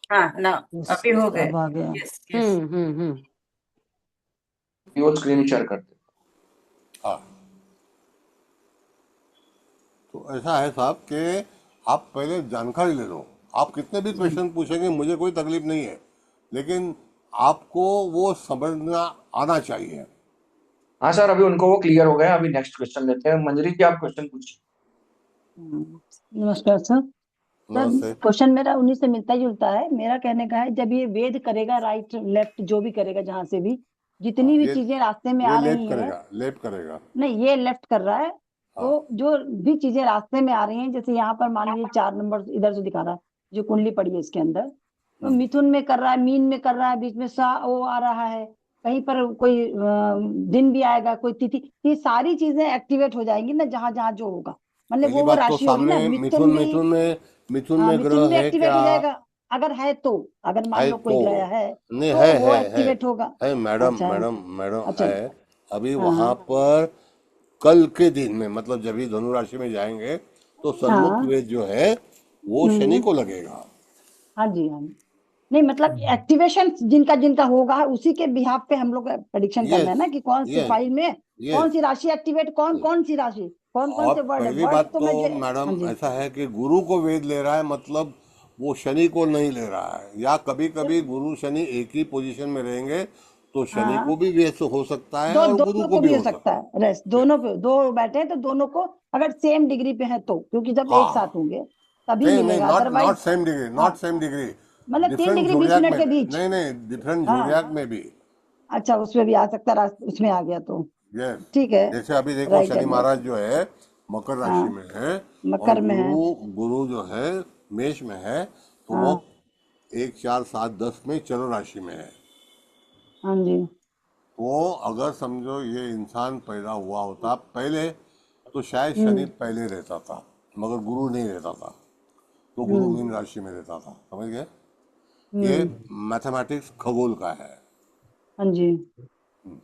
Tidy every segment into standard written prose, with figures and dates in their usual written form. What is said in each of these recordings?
हाँ ना, यस, अभी हो गए। अब आ गया। Yes yes. हम्म। वो स्क्रीन शेयर करते। हाँ, तो ऐसा है साहब कि आप पहले जानकारी ले लो। आप कितने भी जी। क्वेश्चन पूछेंगे मुझे कोई तकलीफ नहीं है, लेकिन आपको वो समझना आना चाहिए। हाँ सर, अभी उनको वो क्लियर हो गया। अभी नेक्स्ट क्वेश्चन लेते हैं। मंजरी जी, आप क्वेश्चन पूछिए। नमस्कार सर। सर, नमस्ते। क्वेश्चन मेरा उन्हीं से मिलता जुलता है। मेरा कहने का है, जब ये वेद करेगा, राइट लेफ्ट जो भी करेगा, जहां से भी हाँ, जितनी भी चीजें रास्ते में ये आ लेप रही हैं, करेगा, लेप करेगा। नहीं ये लेफ्ट कर रहा है, हाँ। तो जो भी चीजें रास्ते में आ रही हैं, जैसे यहाँ पर मान लीजिए 4 नंबर इधर से दिखा रहा है, जो कुंडली पड़ी है इसके अंदर, तो हम्म। मिथुन में कर रहा है, मीन में कर रहा है, बीच में सा वो आ रहा है, कहीं पर कोई दिन भी आएगा, कोई तिथि, ये सारी चीजें एक्टिवेट हो जाएंगी ना, जहां जहां जो होगा, मतलब पहली वो बात तो राशि होगी सामने ना, मिथुन मिथुन भी। मिथुन में, मिथुन हाँ, में मिथुन ग्रह भी है एक्टिवेट क्या? हो जाएगा, अगर है तो, अगर मान है लो कोई तो ग्रह है नहीं, तो वो है एक्टिवेट होगा। है मैडम, अच्छा। मैडम अच्छा। है। अभी हाँ वहां हाँ। पर कल के दिन में, मतलब जब ही धनु राशि में जाएंगे तो सन्मुख हाँ। वेद जो है वो शनि हम्म। को लगेगा। हाँ जी, हाँ जी। नहीं मतलब एक्टिवेशन जिनका जिनका होगा, उसी के बिहाफ पे हम लोग प्रेडिक्शन करना यस, है ना, कि कौन सी यस, फाइल में यस। कौन सी राशि एक्टिवेट, कौन कौन सी राशि, कौन कौन और से वर्ड है, पहली वर्ड बात तो तो मैं जो। हाँ मैडम जी। ऐसा है कि गुरु को वेद ले रहा है, मतलब वो शनि को नहीं ले रहा है। या कभी कभी सिर्फ। गुरु शनि एक ही पोजीशन में रहेंगे तो शनि को हाँ, भी वेद हो सकता है और गुरु दोनों को को भी भी हो हो सकता सकता है, रेस्ट है। दोनों पे, दो बैठे हैं तो दोनों को, अगर सेम डिग्री पे है तो, क्योंकि जब एक हाँ, साथ होंगे तभी नहीं नहीं, मिलेगा, not not otherwise. Same degree, हाँ, नॉट सेम डिग्री। मतलब तीन डिफरेंट डिग्री बीस जोडियाक मिनट में, के बीच। नहीं नहीं, डिफरेंट हाँ। जोडियाक में भी। अच्छा, उसमें भी आ सकता है, उसमें आ गया तो यस। ठीक है। जैसे अभी देखो right Shani and Maharaj left. जो है मकर राशि हाँ, में है, और मकर में है। गुरु गुरु जो है मेष में है, तो वो हाँ। 1 4 7 10 में चलो राशि में है। हाँ जी। तो अगर समझो ये इंसान पैदा हुआ होता पहले, तो शायद शनि हम्म। पहले रहता था, मगर गुरु नहीं रहता था। तो गुरु हम्म। मीन राशि में रहता था, समझ गए? ये हम्म। मैथमेटिक्स खगोल का है। हाँ जी।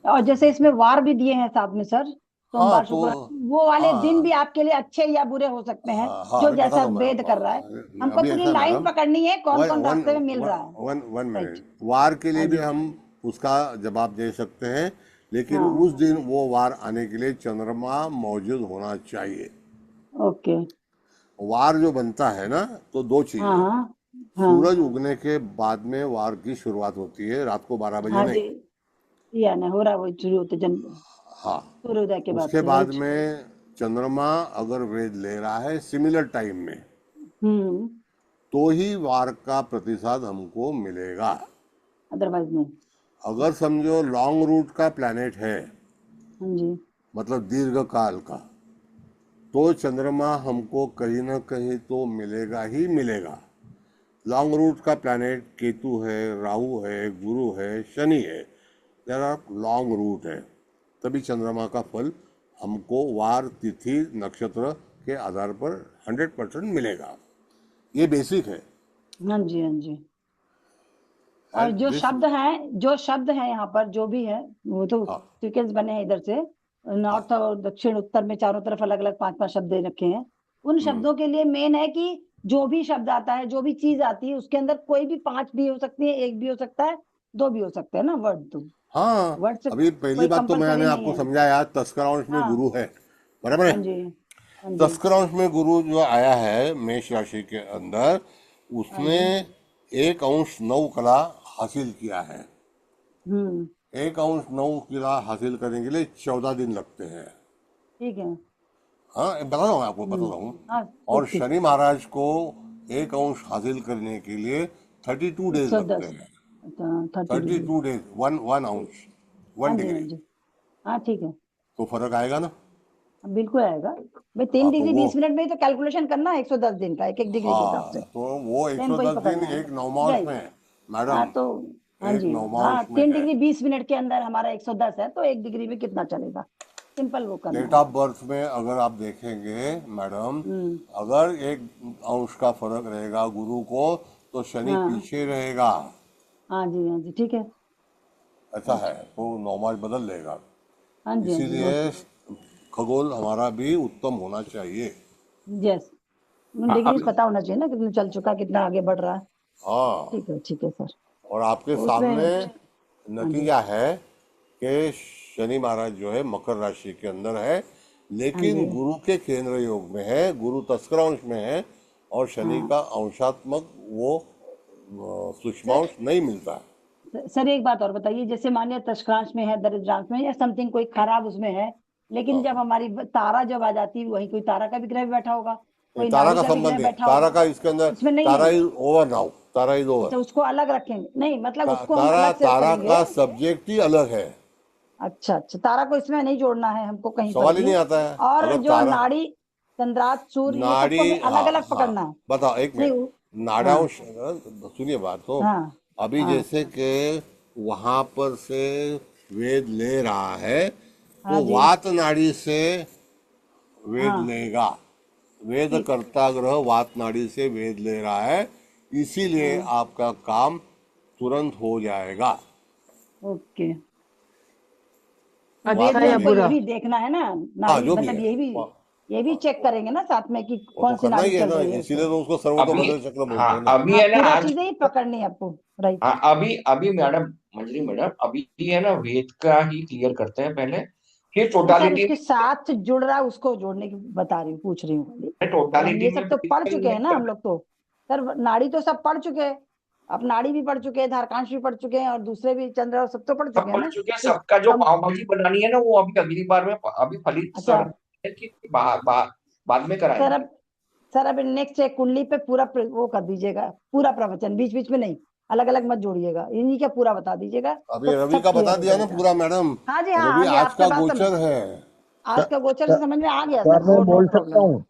और जैसे इसमें वार भी दिए हैं साथ में सर, हाँ सोमवार तो शुक्रवार, वो वाले दिन भी हाँ आपके लिए अच्छे या बुरे हो सकते हैं, हाँ हाँ, जो अभी जैसा बताता हूँ मैं वेद आपको। कर रहा है। हमको अभी पूरी ऐसा है लाइन मैडम, पकड़नी है, कौन वन कौन वन रास्ते में मिल रहा है। One one right. मिनट, वार के लिए हाँ भी जी। हम उसका जवाब दे सकते हैं, लेकिन हाँ। उस दिन वो वार आने के लिए चंद्रमा मौजूद होना चाहिए। ओके। वार जो बनता है ना, तो दो हाँ चीजें। हाँ। सूरज हाँ। उगने के बाद में वार की शुरुआत होती है, रात को 12 बजे हाँ नहीं। जी। या ना हो रहा, वो शुरू होते जन हाँ, सूर्योदय के बाद उसके से, बाद राइट। में चंद्रमा अगर वेद ले रहा है सिमिलर टाइम में, हम्म। तो ही वार का प्रतिशत हमको मिलेगा। अदरवाइज नहीं। अगर समझो लॉन्ग रूट का प्लैनेट है, हाँ जी। मतलब दीर्घ काल का, तो चंद्रमा हमको कहीं ना कहीं तो मिलेगा ही मिलेगा। लॉन्ग रूट का प्लैनेट केतु है, राहु है, गुरु है, शनि है, देर आर लॉन्ग रूट है। तभी चंद्रमा का फल हमको वार तिथि नक्षत्र के आधार पर 100% मिलेगा। ये बेसिक है। हाँ जी। हाँ जी। और एंड जो दिस, शब्द हैं, जो शब्द हैं यहाँ पर जो भी है, वो तो हाँ सीक्वेंस बने हैं इधर से, हाँ, नॉर्थ और दक्षिण उत्तर में चारों तरफ अलग अलग पांच पांच शब्द दे रखे हैं। उन शब्दों के लिए मेन है कि जो भी शब्द आता है, जो भी चीज आती है, उसके अंदर कोई भी पांच भी हो सकती है, एक भी हो सकता है, दो भी हो सकते हैं ना, वर्ड तो, हाँ। वर्ड से अभी पहली कोई बात तो कंपलसरी मैंने नहीं आपको है। समझाया, तस्करांश में हाँ। गुरु है, बराबर है। हाँ जी। हाँ जी। तस्करांश में गुरु जो आया है मेष राशि के अंदर, हाँ उसने जी। 1 अंश 9 कला हासिल किया है। हम्म। 1 अंश 9 कला हासिल करने के लिए 14 दिन लगते हैं। ठीक है। हाँ, बता रहा हूँ आपको, बता हम्म। रहा हूँ। हाँ, और ठीक ठीक। शनि महाराज को 1 अंश हासिल करने के लिए 32 डेज लगते 110। हैं। अच्छा, 30 डिग्री। 32 डेज, वन वन ठीक। अंश हाँ वन जी। हाँ डिग्री जी। हाँ, ठीक है। तो फर्क आएगा ना। बिल्कुल आएगा। भाई, तीन हाँ तो डिग्री वो, बीस मिनट में ही तो कैलकुलेशन करना है, 110 दिन का, एक एक डिग्री के हिसाब हाँ से तो वो एक सेम सौ वही दस दिन पकड़ना है। एक नवमांश राइट। में है हाँ मैडम। तो, हाँ एक जी। हाँ, नवमांश में तीन है। डिग्री 20 मिनट के अंदर हमारा 110 है, तो एक डिग्री में कितना चलेगा, सिंपल वो करना डेट है। ऑफ बर्थ में अगर आप देखेंगे मैडम, हम्म। अगर 1 अंश का फर्क रहेगा गुरु को, तो शनि हाँ। पीछे रहेगा। हाँ जी। हाँ जी, ठीक है। ऐसा राइट। है, तो नवमांश बदल लेगा। हाँ जी। हाँ जी, इसीलिए ओके। खगोल हमारा भी उत्तम होना चाहिए। यस। हाँ, डिग्रीज अभी पता होना चाहिए ना, कितना चल चुका, कितना आगे बढ़ रहा है। हाँ, ठीक है सर। और आपके तो सामने उसमें हाँ जी, नतीजा है कि शनि महाराज जो है मकर राशि के अंदर है, हाँ लेकिन जी, गुरु के केंद्र योग में है, गुरु तस्करांश में है, और शनि हाँ का अंशात्मक वो सर। सूक्ष्मांश नहीं मिलता है। सर एक बात और बताइए, जैसे मानिए तशकांश में है, दरिद्रांश में है, या समथिंग कोई खराब उसमें है, लेकिन हाँ। जब हमारी तारा जब आ जाती है, वही कोई तारा का विग्रह भी बैठा होगा, नहीं, कोई तारा नाड़ी का का संबंध विग्रह नहीं है, बैठा तारा होगा, का इसके अंदर, इसमें नहीं तारा है। Is over now, Tara is over. अच्छा, उसको अलग रखेंगे, नहीं मतलब उसको हम तारा अलग से तारा करेंगे। का सब्जेक्ट ही अलग है, अच्छा, तारा को इसमें नहीं जोड़ना है हमको कहीं पर सवाल ही भी। नहीं आता है। और अगर जो तारा, नाड़ी, चंद्रात, सूर्य, ये सबको हमें नाड़ी, अलग हाँ अलग हाँ, पकड़ना है। बताओ एक नहीं मिनट, हाँ नाड़ांश, सुनिए बात तो। हाँ अभी हाँ जैसे कि वहां पर से वेद ले रहा है, हाँ तो जी, वात नाड़ी से वेद हाँ लेगा, वेद ठीक, कर्ता ग्रह वात नाड़ी से वेद ले रहा है, इसीलिए हाँ आपका काम तुरंत हो जाएगा। ओके। वेद वात में अच्छा या हमको नाड़ी, ये बुरा? भी देखना है ना, हाँ नाड़ी जो भी मतलब है, ये भी चेक करेंगे ना साथ में कि वो तो कौन सी करना नाड़ी ही है चल ना, रही है इसीलिए उसमें। तो उसको अभी सर्वतोपदेश चक्र बोलते हाँ हैं ना। अभी हाँ, है ना पूरा आज, चीजें ही पकड़नी है आपको। राइट। हाँ अभी अभी मैडम, मंजरी मैडम, अभी है ना वेद का ही क्लियर करते हैं पहले, फिर नहीं सर, टोटालिटी उसके साथ जुड़ रहा है, उसको जोड़ने की बता रही हूँ, पूछ रही हूँ खाली। में, और हम टोटालिटी ये में सब तो पढ़ फिजिकल चुके हैं नहीं ना हम करते। लोग तो। सर नाड़ी तो सब पढ़ चुके हैं, अब नाड़ी भी पढ़ चुके हैं, धारकांश भी पढ़ चुके हैं, और दूसरे भी चंद्र और सब तो पढ़ सब चुके हैं पढ़ ना। चुके हैं, तो सबका जो कम, पाव भाजी बनानी है ना, वो अभी अगली बार में अभी फलित अच्छा सर है कि बाद में सर कराएंगे। अब सर अब नेक्स्ट एक कुंडली पे पूरा वो कर दीजिएगा, पूरा प्रवचन, बीच बीच में नहीं, अलग अलग मत जोड़िएगा, इन्हीं का पूरा बता दीजिएगा, अभी तो रवि सब का क्लियर बता हो दिया ना जाएगा। पूरा मैडम, हाँ जी, हाँ रवि आ गया आज आपका का बात समझ, गोचर है। आज का गोचर से सर समझ में आ गया सर, सर, मैं नो बोल सकता प्रॉब्लम। हूँ?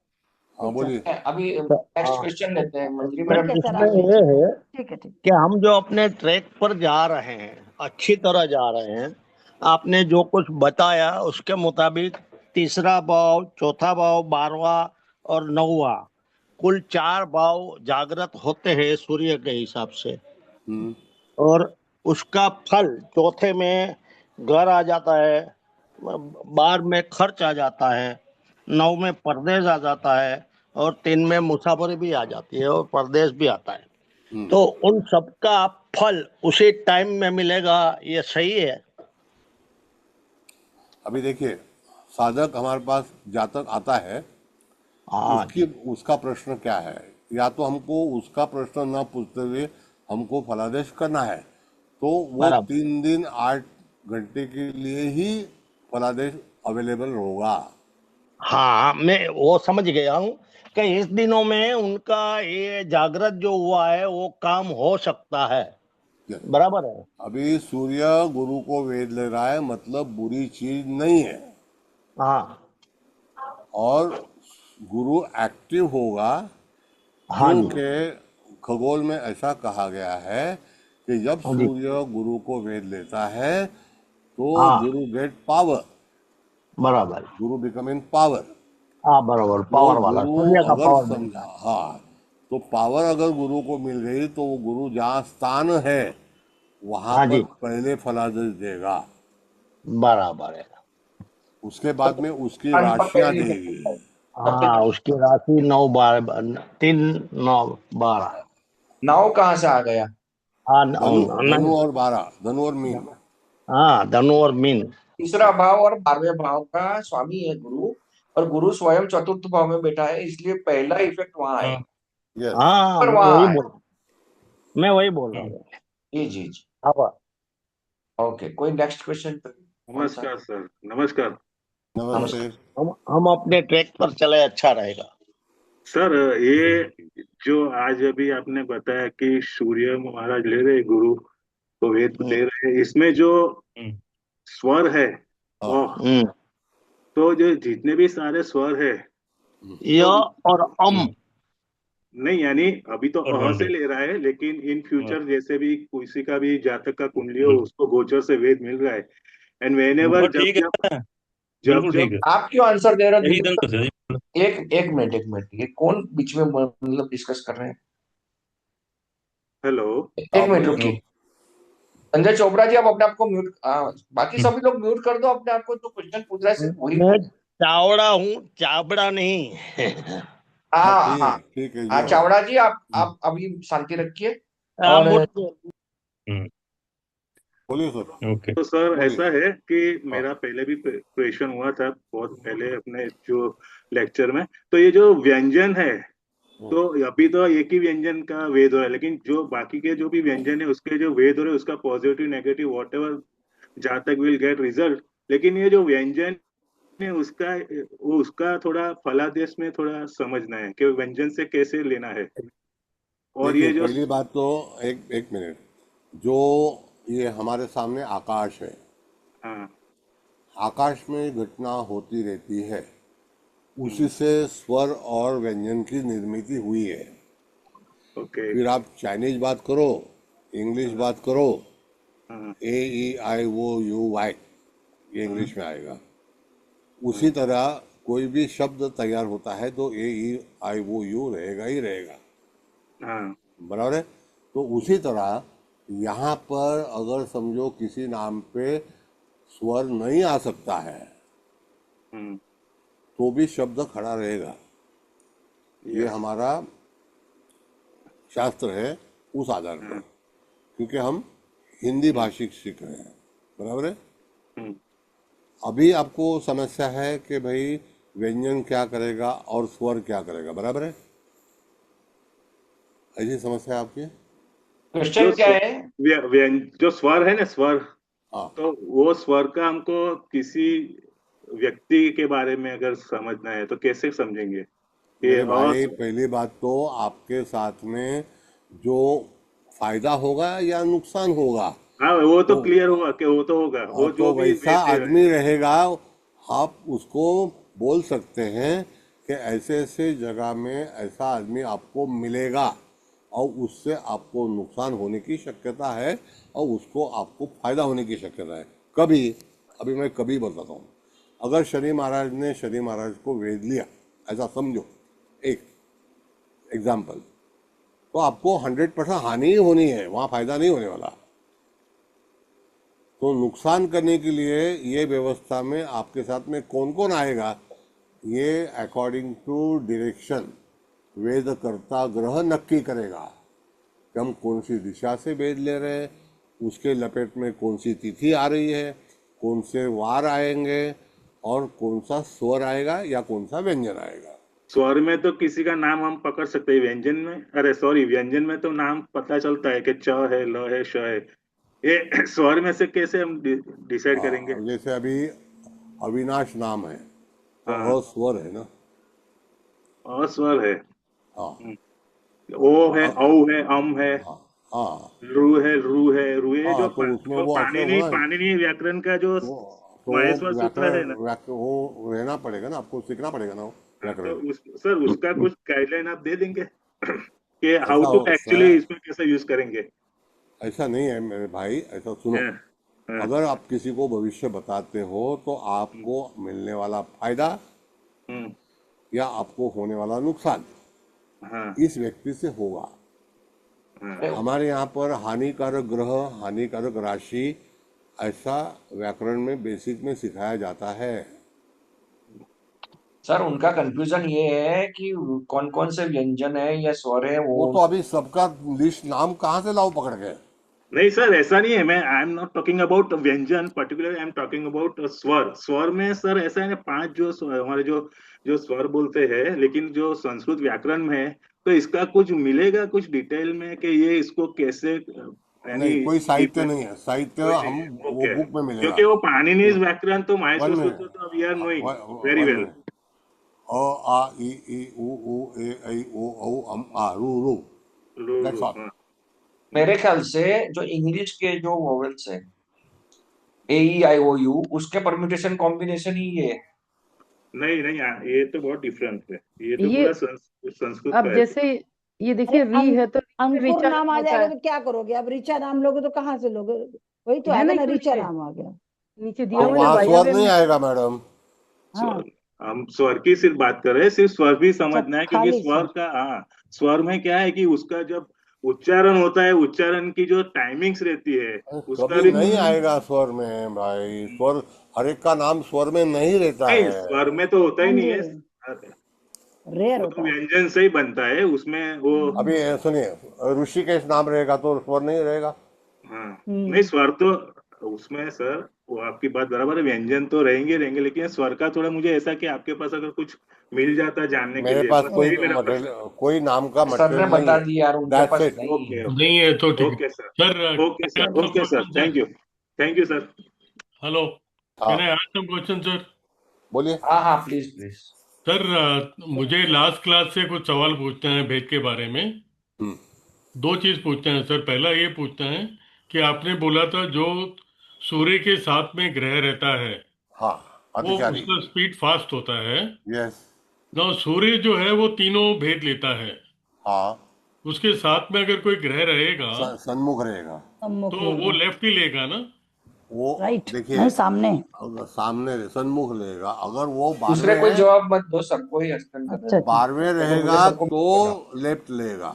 हाँ ठीक सर। बोलिए। अभी सर, नेक्स्ट हाँ, क्वेश्चन लेते हैं, मंजरी सर ठीक मैडम। है सर, इसमें आगे। ये है ठीक है, ठीक। कि हम जो अपने ट्रैक पर जा रहे हैं, अच्छी तरह जा रहे हैं। आपने जो कुछ बताया उसके मुताबिक तीसरा भाव, चौथा भाव, 12वां और 9वां, कुल 4 भाव जागृत होते हैं सूर्य के हिसाब से। हम्म। और उसका फल चौथे में घर आ जाता है, 12 में खर्च आ जाता है, 9 में परदेश आ जाता है, और 3 में मुसाफरी भी आ जाती है और परदेश भी आता है। हम्म। तो उन सबका फल उसी टाइम में मिलेगा, ये सही है? अभी देखिए, साधक हमारे पास जातक आता है, हाँ उसकी जी। उसका प्रश्न क्या है, या तो हमको उसका प्रश्न ना पूछते हुए हमको फलादेश करना है, तो वो बराबर। 3 दिन 8 घंटे के लिए ही फलादेश अवेलेबल होगा। हाँ, मैं वो समझ गया हूँ कि इस दिनों में उनका ये जागृत जो हुआ है वो काम हो सकता है। Yes. बराबर है। अभी सूर्य गुरु को वेद ले रहा है, मतलब बुरी चीज नहीं है, हाँ और गुरु एक्टिव होगा, हाँ जी। क्योंकि खगोल में ऐसा कहा गया है कि जब हाँ जी। सूर्य गुरु को वेद लेता है तो हाँ गुरु गेट पावर, बराबर। गुरु बिकम इन पावर। हाँ बराबर, तो पावर वाला गुरु सूर्य का अगर पावर समझा, मिलता है। हाँ, तो पावर अगर गुरु को मिल गई तो वो गुरु जहाँ स्थान है वहां हाँ पर जी, पहले फलादेश देगा, बराबर है। उसके बाद में उसकी स्थान पर राशियां पहले देगी। सबसे हाँ, उसकी राशि 9 12 3 9 12। नाव कहाँ से आ गया? हाँ धनु, नहीं। धनु और 12, धनु और मीन। हाँ, धनु और मीन। तीसरा भाव और 12वें भाव का स्वामी है गुरु, और गुरु स्वयं चतुर्थ भाव में बैठा है, इसलिए पहला इफेक्ट वहां आएगा, यस। हाँ, पर वहां आए। मैं वही बोल रहा हूँ। जी जी जी। अब ओके, कोई नेक्स्ट क्वेश्चन? कौन सा? नमस्कार सर, नमस्कार नमस्ते। नमस्कार। हम अपने ट्रैक पर चले, अच्छा रहेगा। सर। ये जो आज अभी आपने बताया कि सूर्य महाराज ले रहे गुरु को वेद ले हम्म। रहे, इसमें जो स्वर है हाँ। वो, हम्म। तो जो जितने भी सारे स्वर है, य तो और अम। नहीं यानी अभी तो अ से ले रहा है, लेकिन इन फ्यूचर जैसे भी किसी का भी जातक का कुंडली हो, उसको गोचर से वेद मिल रहा है। एंड वेन एवर वो जब ठीक जब है, जब बिल्कुल जब ठीक है। आप क्यों आंसर दे रहे हो एकदम दीपक तो सही। सर? एक मिनट, ये कौन बीच में मतलब डिस्कस कर रहे हैं? हेलो। एक आप मिनट बोलिए। रुकिए। संजय चोपड़ा जी, आप अपने आप को म्यूट, बाकी सभी लोग म्यूट कर दो अपने आप को, जो क्वेश्चन पूछ रहा है सिर्फ वही मैं बोले। चावड़ा हूँ, चावड़ा नहीं। हाँ हाँ ठीक हाँ ठीक है हाँ, जो है। चावड़ा जी, आप अभी शांति रखिए। और हम्म। बोलिए सर, ओके तो सर बोलिए। ऐसा है कि हाँ मेरा पहले भी क्वेश्चन हुआ था बहुत पहले अपने जो लेक्चर में। तो ये जो व्यंजन है, हम्म, तो अभी तो एक ही व्यंजन का वेद हो रहा है, लेकिन जो बाकी के जो भी व्यंजन है उसके जो वेद हो रहे हैं उसका पॉजिटिव नेगेटिव वॉट एवर जहाँ तक विल गेट रिजल्ट। लेकिन ये जो व्यंजन है उसका, वो उसका थोड़ा फलादेश में थोड़ा समझना है कि व्यंजन से कैसे लेना है। और देखिए ये जो पहली बात तो एक एक मिनट, जो ये हमारे सामने आकाश है, हाँ। आकाश में घटना होती रहती है, उसी हम्म। से स्वर और व्यंजन की निर्मित हुई है। ओके। फिर आप चाइनीज बात करो, इंग्लिश हाँ। बात करो, हाँ। ए ई आई ओ यू वाई, ये हाँ। इंग्लिश में आएगा। उसी तरह कोई भी शब्द तैयार होता है तो ए ई आई ओ यू रहेगा ही रहेगा, हाँ। बराबर है। तो उसी तरह यहाँ पर अगर समझो किसी नाम पे स्वर नहीं आ सकता है हम्म। तो भी शब्द खड़ा रहेगा। ये यस। हमारा शास्त्र है उस आधार पर, हाँ। क्योंकि हम हिंदी हम्म। भाषिक सीख रहे हैं, बराबर है। हम्म। अभी आपको समस्या है कि भाई व्यंजन क्या करेगा और स्वर क्या करेगा, बराबर है, ऐसी समस्या है आपकी। जो क्वेश्चन क्या है? जो स्वर है ना, स्वर, हाँ तो वो स्वर का हमको किसी व्यक्ति के बारे में अगर समझना है तो कैसे समझेंगे ये? मेरे और भाई, पहली बात तो आपके साथ में जो फायदा होगा या नुकसान होगा, हाँ, वो तो तो क्लियर हुआ कि वो तो होगा, वो तो जो भी वैसा वैसे है। आदमी रहेगा। आप उसको बोल सकते हैं कि ऐसे ऐसे जगह में ऐसा आदमी आपको मिलेगा और उससे आपको नुकसान होने की शक्यता है और उसको आपको फायदा होने की शक्यता है। कभी, अभी मैं कभी बताता हूँ, अगर शनि महाराज ने शनि महाराज को वेद लिया, ऐसा समझो, एक एग्जाम्पल, तो आपको 100% हानि ही होनी है, वहाँ फायदा नहीं होने वाला। तो नुकसान करने के लिए ये व्यवस्था में आपके साथ में कौन कौन आएगा, ये अकॉर्डिंग टू डायरेक्शन वेदकर्ता ग्रह नक्की करेगा कि हम कौन सी दिशा से वेद ले रहे हैं, उसके लपेट में कौन सी तिथि आ रही है, कौन से वार आएंगे और कौन सा स्वर आएगा या कौन सा व्यंजन आएगा। स्वर में तो किसी का नाम हम पकड़ सकते हैं, व्यंजन में, अरे सॉरी, व्यंजन में तो नाम पता चलता है कि च है, ल है, श है। ये स्वर में से कैसे हम डिसाइड करेंगे? जैसे अभी अविनाश नाम है तो हाँ। अस्वर है ना। और स्वर है। हाँ हम्म। ओ है, औ है, अम है, हाँ हाँ रू है, रुए हाँ, तो उसमें जो वो असर होना है। पाणिनि व्याकरण का जो तो तो महेश्वर सूत्र है ना। वो रहना पड़ेगा ना, आपको सीखना पड़ेगा ना वो हाँ, तो व्याकरण। सर उसका कुछ गाइडलाइन आप दे देंगे कि हाउ ऐसा टू होता है, एक्चुअली इसमें कैसे यूज करेंगे? ऐसा नहीं है मेरे भाई, ऐसा सुनो। हाँ। हाँ। अगर आप किसी को भविष्य बताते हो तो आपको मिलने वाला फायदा हम्म। या आपको होने वाला नुकसान हाँ। इस व्यक्ति से होगा। हाँ। अरे हमारे यहाँ पर हानिकारक ग्रह, हानिकारक राशि, ऐसा व्याकरण में बेसिक में सिखाया जाता है। सर, उनका कंफ्यूजन ये है कि कौन कौन से व्यंजन है या स्वर है वो। वो तो अभी सबका लिस्ट नाम कहाँ से लाओ पकड़ के। नहीं सर, ऐसा नहीं है, मैं I am not talking about व्यंजन particular, I am talking about स्वर। स्वर में सर ऐसा है ना, पांच जो हमारे जो जो स्वर बोलते हैं, लेकिन जो संस्कृत व्याकरण में है, तो इसका कुछ मिलेगा कुछ डिटेल में कि ये इसको कैसे यानी नहीं, कोई डीप साहित्य में? नहीं है, साहित्य कोई नहीं हम है, वो ओके। बुक में मिलेगा। क्योंकि वो पाणिनि व्याकरण तो वन माहेश्वर सूत्र मिनट, तो we are knowing very one well. Minute. अ आ ई उ ए ऐ ओ औ अम आ रू, दैट्स ऑल। हाँ। मेरे ख्याल से जो इंग्लिश के जो वोवेल्स है, ए ई आई ओ यू, उसके परम्यूटेशन कॉम्बिनेशन ही ये है। नहीं नहीं, ये तो बहुत डिफरेंट है, ये तो ये पूरा संस्कृत अब का है। जैसे ये अरे देखिए री है तो री से अंकुर ऋचा नाम नाम आ होता जाएगा है तो क्या करोगे? अब ऋचा नाम लोगे तो कहाँ से लोगे? वही तो है आएगा ना ना, ऋचा नीचे नाम आ गया। नीचे दिया तो हुआ ना वहाँ भाई स्वर अभी नहीं हमने। आएगा मैडम। हाँ, स्वर, हम स्वर की सिर्फ बात कर रहे हैं, सिर्फ स्वर भी अच्छा, समझना है, क्योंकि खाली स्वर स्वर। का, हाँ, स्वर में क्या है कि उसका जब उच्चारण होता है, उच्चारण की जो टाइमिंग्स रहती है उसका कभी भी नहीं कुछ। आएगा स्वर में भाई, स्वर हर एक का नाम स्वर में नहीं रहता नहीं, है। स्वर में तो होता हाँ ही नहीं जी, है। रेयर वो होता तो है। व्यंजन से ही बनता है, उसमें वो अभी सुनिए, ऋषिकेश नाम रहेगा तो स्वर नहीं रहेगा। हाँ नहीं स्वर तो उसमें सर, वो आपकी बात बराबर है, व्यंजन तो रहेंगे रहेंगे, लेकिन स्वर का थोड़ा मुझे ऐसा कि आपके पास अगर कुछ मिल जाता जानने के मेरे लिए, पास बस कोई वही मेरा प्रश्न। मटेरियल, कोई नाम का सर ने मटेरियल नहीं बता है। दिया यार, उनके दैट्स पास इट। नहीं ओके है। ओके नहीं है तो ठीक है okay sir, sir. Okay can I sir, ask some okay sir, questions, sir? Thank you sir. Hello, हाँ can I ask some question sir? बोलिए। हाँ हाँ, प्लीज प्लीज। सर मुझे लास्ट क्लास से कुछ सवाल पूछते हैं भेद के बारे में। हम्म, दो चीज पूछते हैं सर। पहला ये पूछते हैं कि आपने बोला था जो सूर्य के साथ में ग्रह रहता है हाँ वो अतिचारी। उसका स्पीड फास्ट होता है यस। ना। सूर्य जो है वो तीनों भेद लेता है। हाँ उसके साथ में अगर कोई ग्रह रहेगा सन्मुख रहेगा। सम्मुख तो वो रहेगा, लेफ्ट ही लेगा ना? वो राइट, देखिए, नहीं सामने। अगर सामने सन्मुख लेगा, अगर वो दूसरे 12वें कोई है, जवाब मत दो, सबको ही हस्तन कर अच्छा रहे अच्छा। 12वें हो, देखो मुझे रहेगा सबको तो मिलेगा। लेफ्ट लेगा।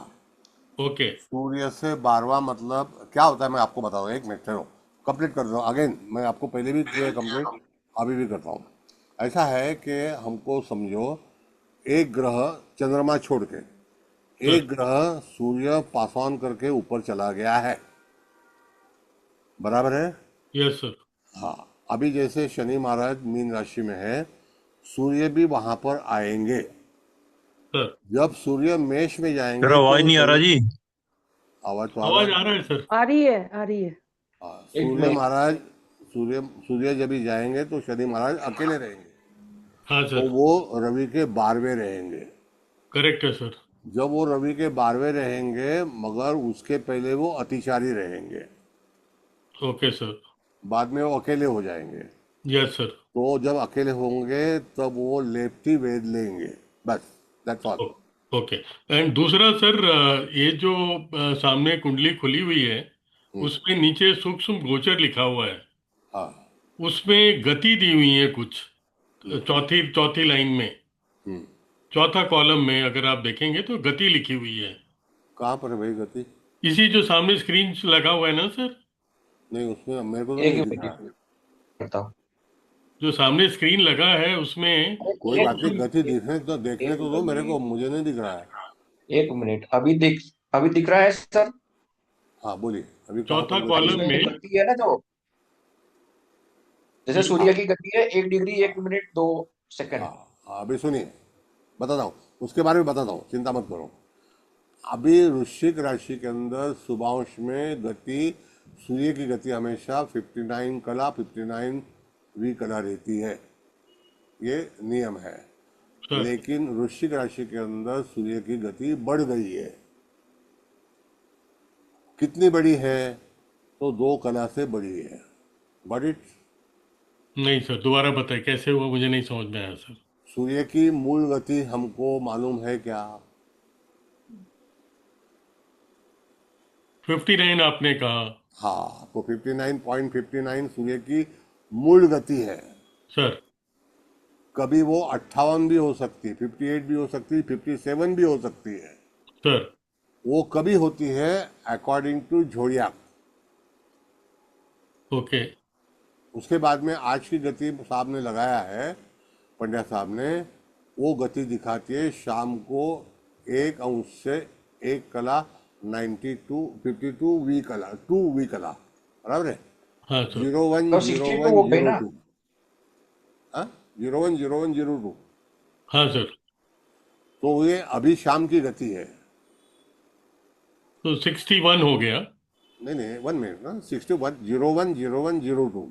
ओके सूर्य से 12वां मतलब क्या होता है, मैं आपको बता दूं। एक मिनट ठहरो, कंप्लीट कर दो अगेन। मैं आपको पहले भी किया कंप्लीट, अभी भी करता हूँ। ऐसा है कि हमको समझो, एक ग्रह चंद्रमा छोड़ के सर। एक ग्रह सूर्य पास ऑन करके ऊपर चला गया है, बराबर है। Yes sir. हाँ, अभी जैसे शनि महाराज मीन राशि में है, सूर्य भी वहां पर आएंगे। सर जब सूर्य मेष में सर जाएंगे आवाज तो नहीं आ रहा शनि, जी। आवाज तो आ रहा आवाज है। आ रहा है सर। आ रही है, आ रही है। हाँ, एक सूर्य मिनट। महाराज, सूर्य सूर्य जब भी जाएंगे तो शनि महाराज अकेले रहेंगे, हाँ तो सर, वो रवि के 12वें रहेंगे। करेक्ट है सर। जब वो रवि के 12वें रहेंगे, मगर उसके पहले वो अतिचारी रहेंगे, ओके सर। बाद में वो अकेले हो जाएंगे। Yes sir. तो जब अकेले होंगे तब वो लेफ्टी वेद लेंगे, बस, दैट्स ऑल। ओके। एंड दूसरा सर, ये जो सामने कुंडली खुली हुई है उसमें नीचे सूक्ष्म गोचर लिखा हुआ है, हाँ। उसमें गति दी हुई है कुछ, चौथी चौथी लाइन में, हम्म, चौथा कॉलम में अगर आप देखेंगे तो गति लिखी हुई है। कहाँ पर है भाई गति? इसी जो सामने स्क्रीन लगा हुआ है ना सर, नहीं, उसमें मेरे को तो एक नहीं ही दिख रहा। मिनट करता हूँ। जो सामने स्क्रीन लगा है उसमें। कोई एक बात नहीं, गति देखने एक तो दो मेरे को, मिनट, मुझे नहीं दिख रहा है। एक मिनट, अभी दिख रहा है सर। हाँ बोलिए, अभी कहाँ चौथा पर गति कॉलम है? इसमें में गति है ना, जो जैसे ये- सूर्य की गति है 1 डिग्री 1 मिनट 2 सेकंड। हाँ हाँ, अभी सुनिए, बताता हूँ, उसके बारे में बताता हूँ, चिंता मत करो। अभी वृश्चिक राशि के अंदर शुभांश में गति, सूर्य की गति हमेशा 59 कला 59वीं कला रहती है, ये नियम है। सर लेकिन वृश्चिक राशि के अंदर सूर्य की गति बढ़ गई है। कितनी बड़ी है? तो 2 कला से बड़ी है। बट इट, नहीं सर, दोबारा बताए कैसे हुआ, मुझे नहीं समझ में आया सर। सूर्य की मूल गति हमको मालूम है क्या? 59 आपने कहा। हाँ, तो 59.59 सूर्य की मूल गति है। सर कभी वो 58 भी हो सकती, 58 भी हो सकती, 57 भी हो सकती है। सर वो कभी होती है अकॉर्डिंग टू जोडियाक। ओके उसके बाद में आज की गति साहब ने लगाया है, पंड्या साहब ने, वो गति दिखाती है शाम को 1 अंश से 1 कला 52 वी कला 2 वी कला, बराबर है। हाँ सर। 01 तो 62 हो गई ना। 0102, हाँ 01 0102। हाँ सर। तो ये अभी शाम की गति है। तो 61 हो गया। नहीं नहीं, 1 मिनट ना, 61 01 0102।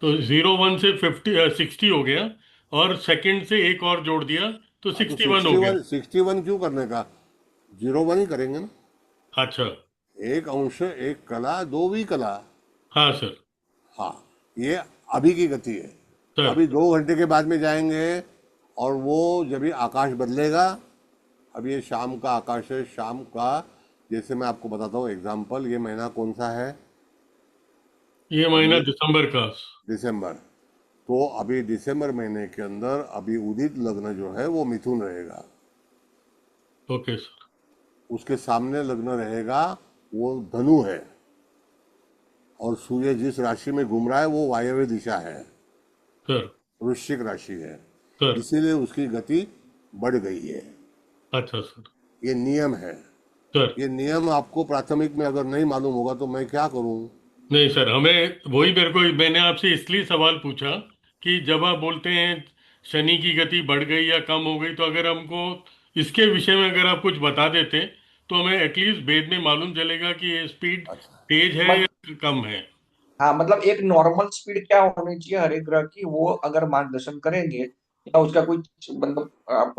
तो 01 से 60 हो गया, और सेकंड से एक और जोड़ दिया तो हाँ, तो 61 हो गया। 61 क्यों करने का, 01 ही करेंगे ना। अच्छा। 1 अंश 1 कला 2 वी कला। हाँ सर। हाँ, ये अभी की गति है। सर अभी 2 घंटे के बाद में जाएंगे और वो जब भी आकाश बदलेगा, अब ये शाम का आकाश है, शाम का, जैसे मैं आपको बताता हूँ एग्जाम्पल, ये महीना कौन सा है? ये महीना दिसंबर का। दिसंबर। तो अभी दिसंबर महीने के अंदर अभी उदित लग्न जो है वो मिथुन रहेगा, ओके सर। उसके सामने लग्न रहेगा वो धनु है, और सूर्य जिस राशि में घूम रहा है वो वायव्य दिशा है, सर वृश्चिक राशि है, सर इसीलिए उसकी गति बढ़ गई है। अच्छा सर। ये नियम है। सर ये नियम आपको प्राथमिक में अगर नहीं मालूम होगा तो मैं क्या करूं? नहीं सर, हमें वही, मेरे को मैंने आपसे इसलिए सवाल पूछा कि जब आप बोलते हैं शनि की गति बढ़ गई या कम हो गई, तो अगर हमको इसके विषय में अगर आप कुछ बता देते तो हमें एटलीस्ट भेद में मालूम चलेगा कि ये स्पीड अच्छा। तेज है मत, या कम है। हाँ मतलब एक नॉर्मल स्पीड क्या होनी चाहिए हर एक ग्रह की, वो अगर मार्गदर्शन करेंगे या उसका कुछ मतलब आप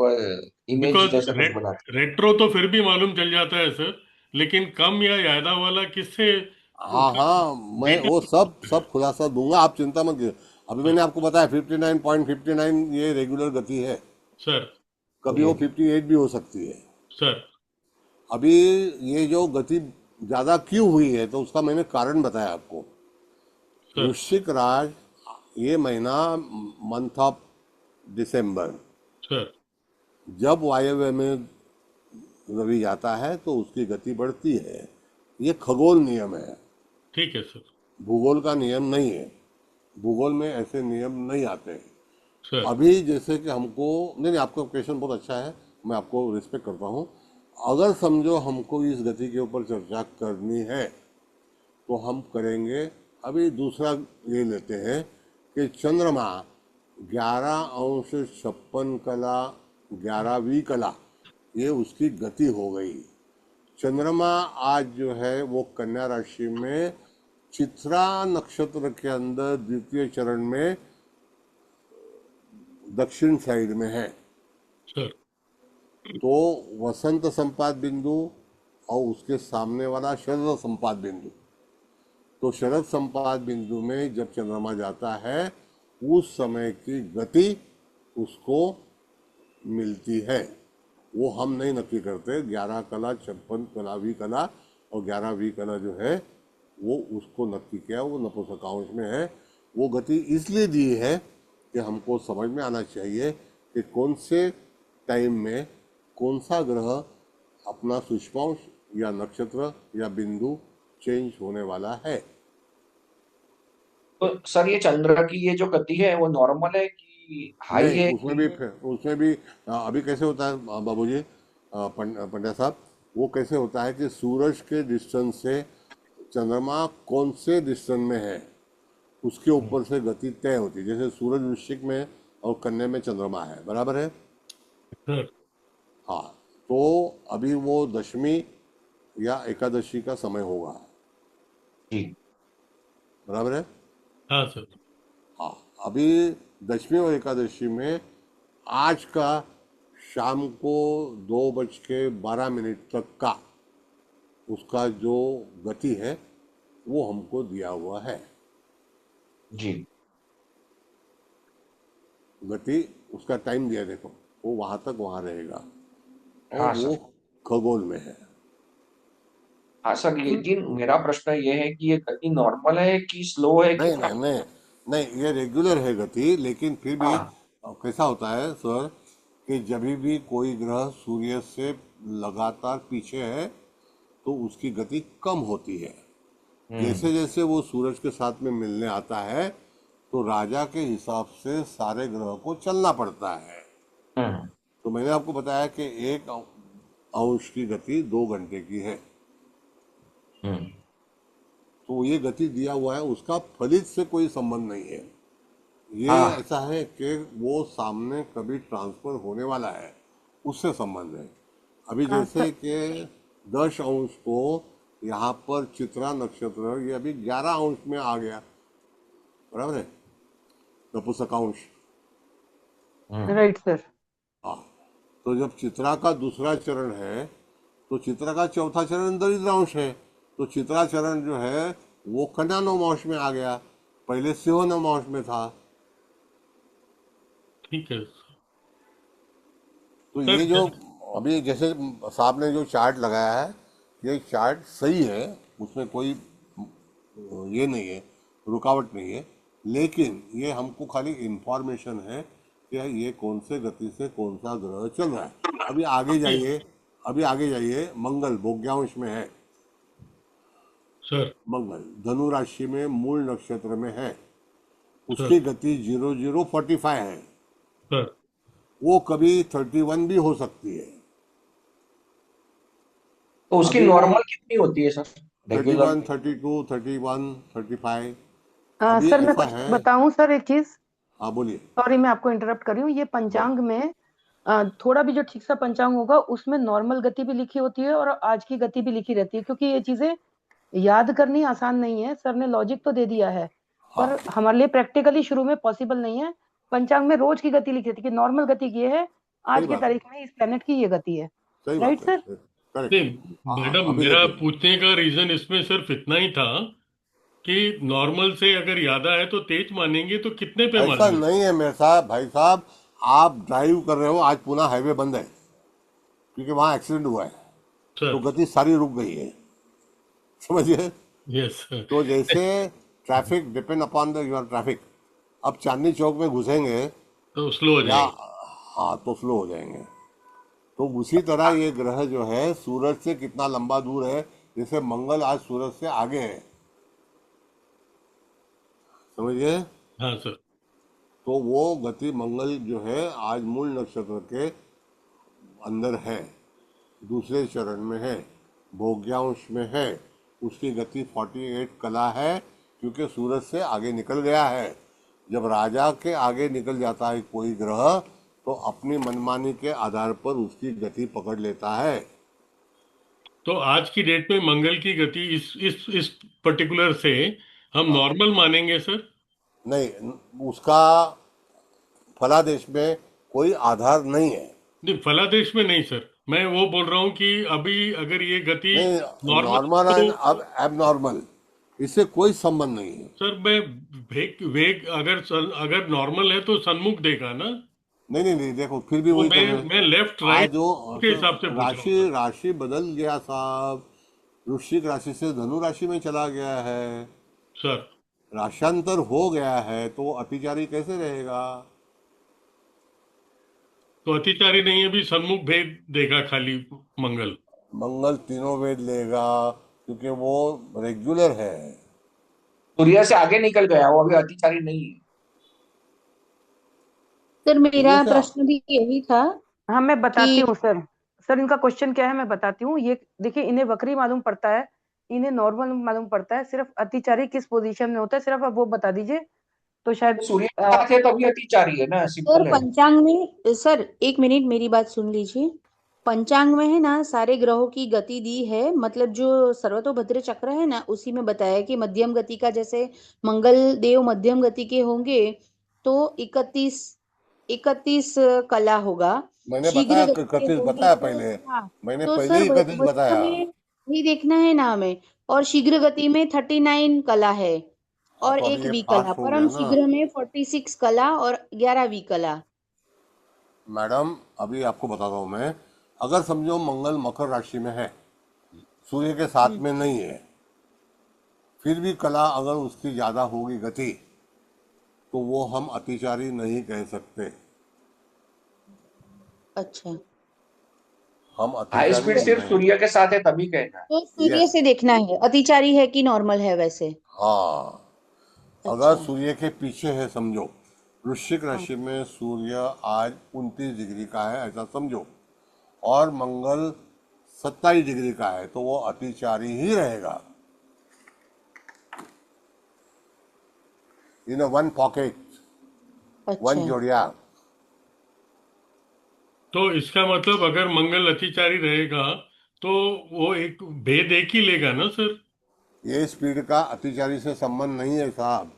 इमेज बिकॉज जैसा कुछ बनाते रेट्रो तो फिर भी मालूम चल जाता है सर, लेकिन कम या ज्यादा वाला किससे हाँ हाँ, मैं डेटा। वो सब सब खुलासा दूंगा, आप चिंता मत कीजिए। अभी मैंने आपको बताया 59.59 ये रेगुलर गति है। सर। कभी जी वो 58 भी हो सकती है। सर। अभी ये जो गति ज्यादा क्यों हुई है तो उसका मैंने कारण बताया आपको। सर। वृश्चिक राज, ये महीना, मंथ ऑफ दिसंबर, सर। जब वायव्य में रवि जाता है तो उसकी गति बढ़ती है। ये खगोल नियम है, ठीक है सर। भूगोल का नियम नहीं है। भूगोल में ऐसे नियम नहीं आते हैं। सर। अभी जैसे कि हमको, नहीं नहीं, आपका क्वेश्चन बहुत अच्छा है, मैं आपको रिस्पेक्ट करता हूँ। अगर समझो हमको इस गति के ऊपर चर्चा करनी है तो हम करेंगे। अभी दूसरा ये लेते हैं कि चंद्रमा 11 अंश 56 कला 11वीं कला, ये उसकी गति हो गई। चंद्रमा आज जो है वो कन्या राशि में चित्रा नक्षत्र के अंदर द्वितीय चरण में दक्षिण साइड में है। सर। तो वसंत संपात बिंदु और उसके सामने वाला शरद संपात बिंदु, तो शरद संपात बिंदु में जब चंद्रमा जाता है उस समय की गति उसको मिलती है। वो हम नहीं नक्की करते। 11 कला 56 कलावी कला और 11वीं कला जो है वो उसको नक्की किया, वो नपुंसकांश में है। वो गति इसलिए दी है कि हमको समझ में आना चाहिए कि कौन से टाइम में कौन सा ग्रह अपना सूक्ष्मांश या नक्षत्र या बिंदु चेंज होने वाला है। तो सर ये चंद्र की ये जो गति है वो नॉर्मल है कि हाई नहीं, है उसमें भी अभी कैसे होता है बाबूजी, पंड्या साहब, वो कैसे होता है कि सूरज के डिस्टेंस से चंद्रमा कौन से डिस्टेंस में है उसके ऊपर से गति तय होती है। जैसे सूरज वृश्चिक में और कन्या में चंद्रमा है, बराबर है। सर। हाँ, तो अभी वो दशमी या एकादशी का समय होगा, जी। बराबर है। हाँ सर। हाँ, अभी दशमी और एकादशी में आज का शाम को 2:12 तक का उसका जो गति है वो हमको दिया हुआ है। जी। गति उसका टाइम दिया, देखो वो वहां तक वहां रहेगा और हाँ वो सर। खगोल में है। हाँ सर, लेकिन मेरा प्रश्न ये है कि ये गति नॉर्मल है कि स्लो है कि नहीं नहीं नहीं नहीं, ये रेगुलर है गति, लेकिन फिर भी हाँ। कैसा होता है सर कि जब भी कोई ग्रह सूर्य से लगातार पीछे है तो उसकी गति कम होती है। हम्म। जैसे जैसे वो सूरज के साथ में मिलने आता है तो राजा के हिसाब से सारे ग्रह को चलना पड़ता है। हम्म। तो मैंने आपको बताया कि 1 अंश की गति 2 घंटे की है। हम्म। तो ये गति दिया हुआ है, उसका फलित से कोई संबंध नहीं है। ये हाँ। ऐसा है कि वो सामने कभी ट्रांसफर होने वाला है, उससे संबंध है। अभी जैसे सर। कि 10 अंश को यहाँ पर चित्रा नक्षत्र ये अभी 11 अंश में आ गया, बराबर है, नपुंसकांश। हम्म। Right sir. हाँ, तो जब चित्रा का दूसरा चरण है तो चित्रा का चौथा चरण दरिद्रांश है। तो चित्रा चरण जो है वो कन्या नवमांश में आ गया, पहले सिंह नवमांश में था। ठीक है तो सर। ये जो अभी जैसे साहब ने जो चार्ट लगाया है ये चार्ट सही है, उसमें कोई ये नहीं है, रुकावट नहीं है। लेकिन ये हमको खाली इंफॉर्मेशन है कि ये कौन से गति से कौन सा ग्रह चल रहा है। अभी आगे जाइए, अभी आगे जाइए, मंगल भोग्यांश में है। सर। मंगल धनु राशि में मूल नक्षत्र में है, सर। उसकी गति 0045 है। सर। वो कभी 31 भी हो सकती है। तो उसकी अभी वो नॉर्मल कितनी होती है सर, रेगुलर 31, में? 32, 31, 35 अभी सर मैं ऐसा कुछ है। बताऊं सर एक चीज, हाँ बोलिए। सॉरी मैं आपको इंटरप्ट कर रही हूँ। ये पंचांग में थोड़ा भी जो ठीक सा पंचांग होगा उसमें नॉर्मल गति भी लिखी होती है और आज की गति भी लिखी रहती है, क्योंकि ये चीजें याद करनी आसान नहीं है। सर ने लॉजिक तो दे दिया है हाँ पर हमारे लिए प्रैक्टिकली शुरू में पॉसिबल नहीं है। पंचांग में रोज की गति लिखी रहती है कि नॉर्मल गति ये है, सही आज की बात है, तारीख में इस प्लेनेट की ये गति है। सही राइट बात है, सर? करेक्ट। नहीं हाँ मैडम, अभी मेरा देखिए, पूछने का रीजन इसमें सिर्फ इतना ही था कि नॉर्मल से अगर ज्यादा है तो तेज मानेंगे तो कितने पे ऐसा मानेंगे? नहीं है मेरे साहब, भाई साहब आप ड्राइव कर रहे हो, आज पुणे हाईवे बंद है क्योंकि वहाँ एक्सीडेंट हुआ है, तो सर। गति सारी रुक गई है, समझिए। Yes sir. तो जैसे traffic depend upon the your traffic, अब चांदनी चौक में घुसेंगे तो स्लो हो या, जाएंगे। हाँ तो स्लो हो जाएंगे। तो उसी तरह ये ग्रह जो है सूरज से कितना लंबा दूर है, जैसे मंगल आज सूरज से आगे है, समझिए। हाँ सर। तो वो गति मंगल जो है आज मूल नक्षत्र के अंदर है, दूसरे चरण में है, भोग्यांश में है, उसकी गति 48 कला है क्योंकि सूरज से आगे निकल गया है। जब राजा के आगे निकल जाता है कोई ग्रह तो अपनी मनमानी के आधार पर उसकी गति पकड़ लेता है। तो आज की डेट में मंगल की गति इस पर्टिकुलर से हम हाँ नॉर्मल मानेंगे सर? नहीं, उसका फलादेश में कोई आधार नहीं है। नहीं, फलादेश में नहीं सर, मैं वो बोल रहा हूँ कि अभी अगर ये गति नहीं, नॉर्मल नॉर्मल तो एंड अब एबनॉर्मल इससे कोई संबंध नहीं है। सर मैं वेग वेग अगर नॉर्मल है तो सन्मुख देगा ना? नहीं नहीं नहीं, देखो फिर भी तो वही कर रहे हैं। मैं लेफ्ट आज राइट वो के हिसाब से पूछ रहा हूँ राशि सर। राशि बदल गया साहब, वृश्चिक राशि से धनु राशि में चला गया है, सर राशांतर हो गया है, तो अतिचारी कैसे रहेगा? तो अतिचारी नहीं है, भी सन्मुख भेद देगा खाली मंगल? मंगल तीनों वेद लेगा क्योंकि वो रेगुलर है। सूर्य से आगे निकल गया, वो अभी अतिचारी नहीं है। सर सूर्य मेरा से प्रश्न भी यही था हाँ मैं बताती कि हूँ सर। सर इनका क्वेश्चन क्या है मैं बताती हूँ। ये देखिए, इन्हें वक्री मालूम पड़ता है, इन्हें नॉर्मल मालूम पड़ता है, सिर्फ अतिचारी किस पोजीशन में होता है सिर्फ आप वो बता दीजिए तो शायद सूर्य के साथ है तभी अतिचारी है ना, सर सिंपल है। पंचांग में, सर एक मिनट मेरी बात सुन लीजिए। पंचांग में है ना सारे ग्रहों की गति दी है, मतलब जो सर्वतोभद्र चक्र है ना उसी में बताया कि मध्यम गति का, जैसे मंगल देव मध्यम गति के होंगे तो 31 31 कला होगा। मैंने शीघ्र बताया, गति के कथित होंगे बताया तो, पहले, हाँ, मैंने तो पहले सर ही कथित वही बताया। हमें ही देखना है ना हमें। और शीघ्र गति में 39 कला है हाँ और तो अभी एक ये विकला, फास्ट हो गया परम ना शीघ्र में 46 कला और 11 विकला। मैडम। अभी आपको बताता हूँ मैं, अगर समझो मंगल मकर राशि में है, सूर्य के साथ में नहीं है, फिर भी कला अगर उसकी ज्यादा होगी गति, तो वो हम अतिचारी नहीं कह सकते, अच्छा, हम हाई अतिचारी स्पीड सिर्फ नहीं। सूर्य के साथ है तभी कहना है। तो सूर्य यस, से देखना है अतिचारी है कि नॉर्मल है वैसे। हाँ। अगर अच्छा, सूर्य के पीछे है, समझो वृश्चिक हाँ, राशि में सूर्य आज 29 डिग्री का है ऐसा समझो, और मंगल 27 डिग्री का है, तो वो अतिचारी ही रहेगा। इन वन पॉकेट, वन अच्छा, जोड़िया। तो इसका मतलब अगर मंगल अतिचारी रहेगा तो वो एक भेद एक ही लेगा ना सर? ये स्पीड का अतिचारी से संबंध नहीं है साहब।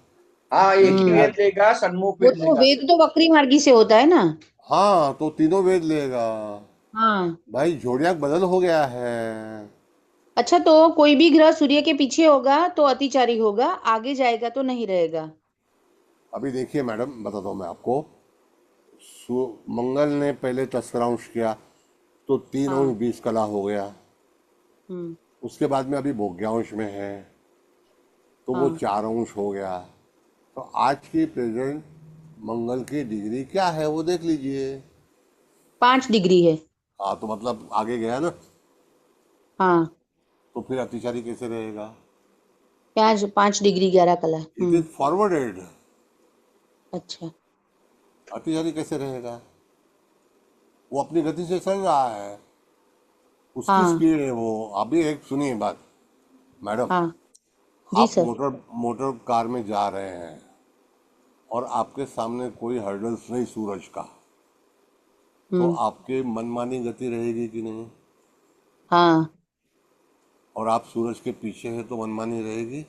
हाँ, एक ही हम्म, वेद लेगा, सन्मुख वो वेद तो लेगा वेद सिर्फ। तो वक्री मार्गी से होता है ना। हाँ तो तीनों वेद लेगा हाँ, भाई, जोड़ियाक बदल हो गया है। अच्छा, तो कोई भी ग्रह सूर्य के पीछे होगा तो अतिचारी होगा, आगे जाएगा तो नहीं रहेगा। अभी देखिए मैडम, बताता हूँ मैं आपको। मंगल ने पहले 10 किया तो 3 हाँ, अंश 20 कला हो गया, हम्म, उसके बाद में अभी भोग्यांश में है तो वो हाँ, 4 अंश हो गया। तो आज की प्रेजेंट मंगल की डिग्री क्या है वो देख लीजिए। 5 डिग्री है। हाँ तो मतलब आगे गया ना, हाँ, तो फिर अतिचारी कैसे रहेगा? 5 डिग्री 11 कला। इट इज फॉरवर्डेड, अच्छा, अतिचारी कैसे रहेगा? वो अपनी गति से चल रहा है। उसकी हाँ स्पीड है वो। अभी एक सुनिए बात मैडम, हाँ जी आप सर। मोटर मोटर कार में जा रहे हैं और आपके सामने कोई हर्डल्स नहीं सूरज का, तो हम्म। आपके मनमानी गति रहेगी कि नहीं? हाँ। और आप सूरज के पीछे हैं तो मनमानी रहेगी?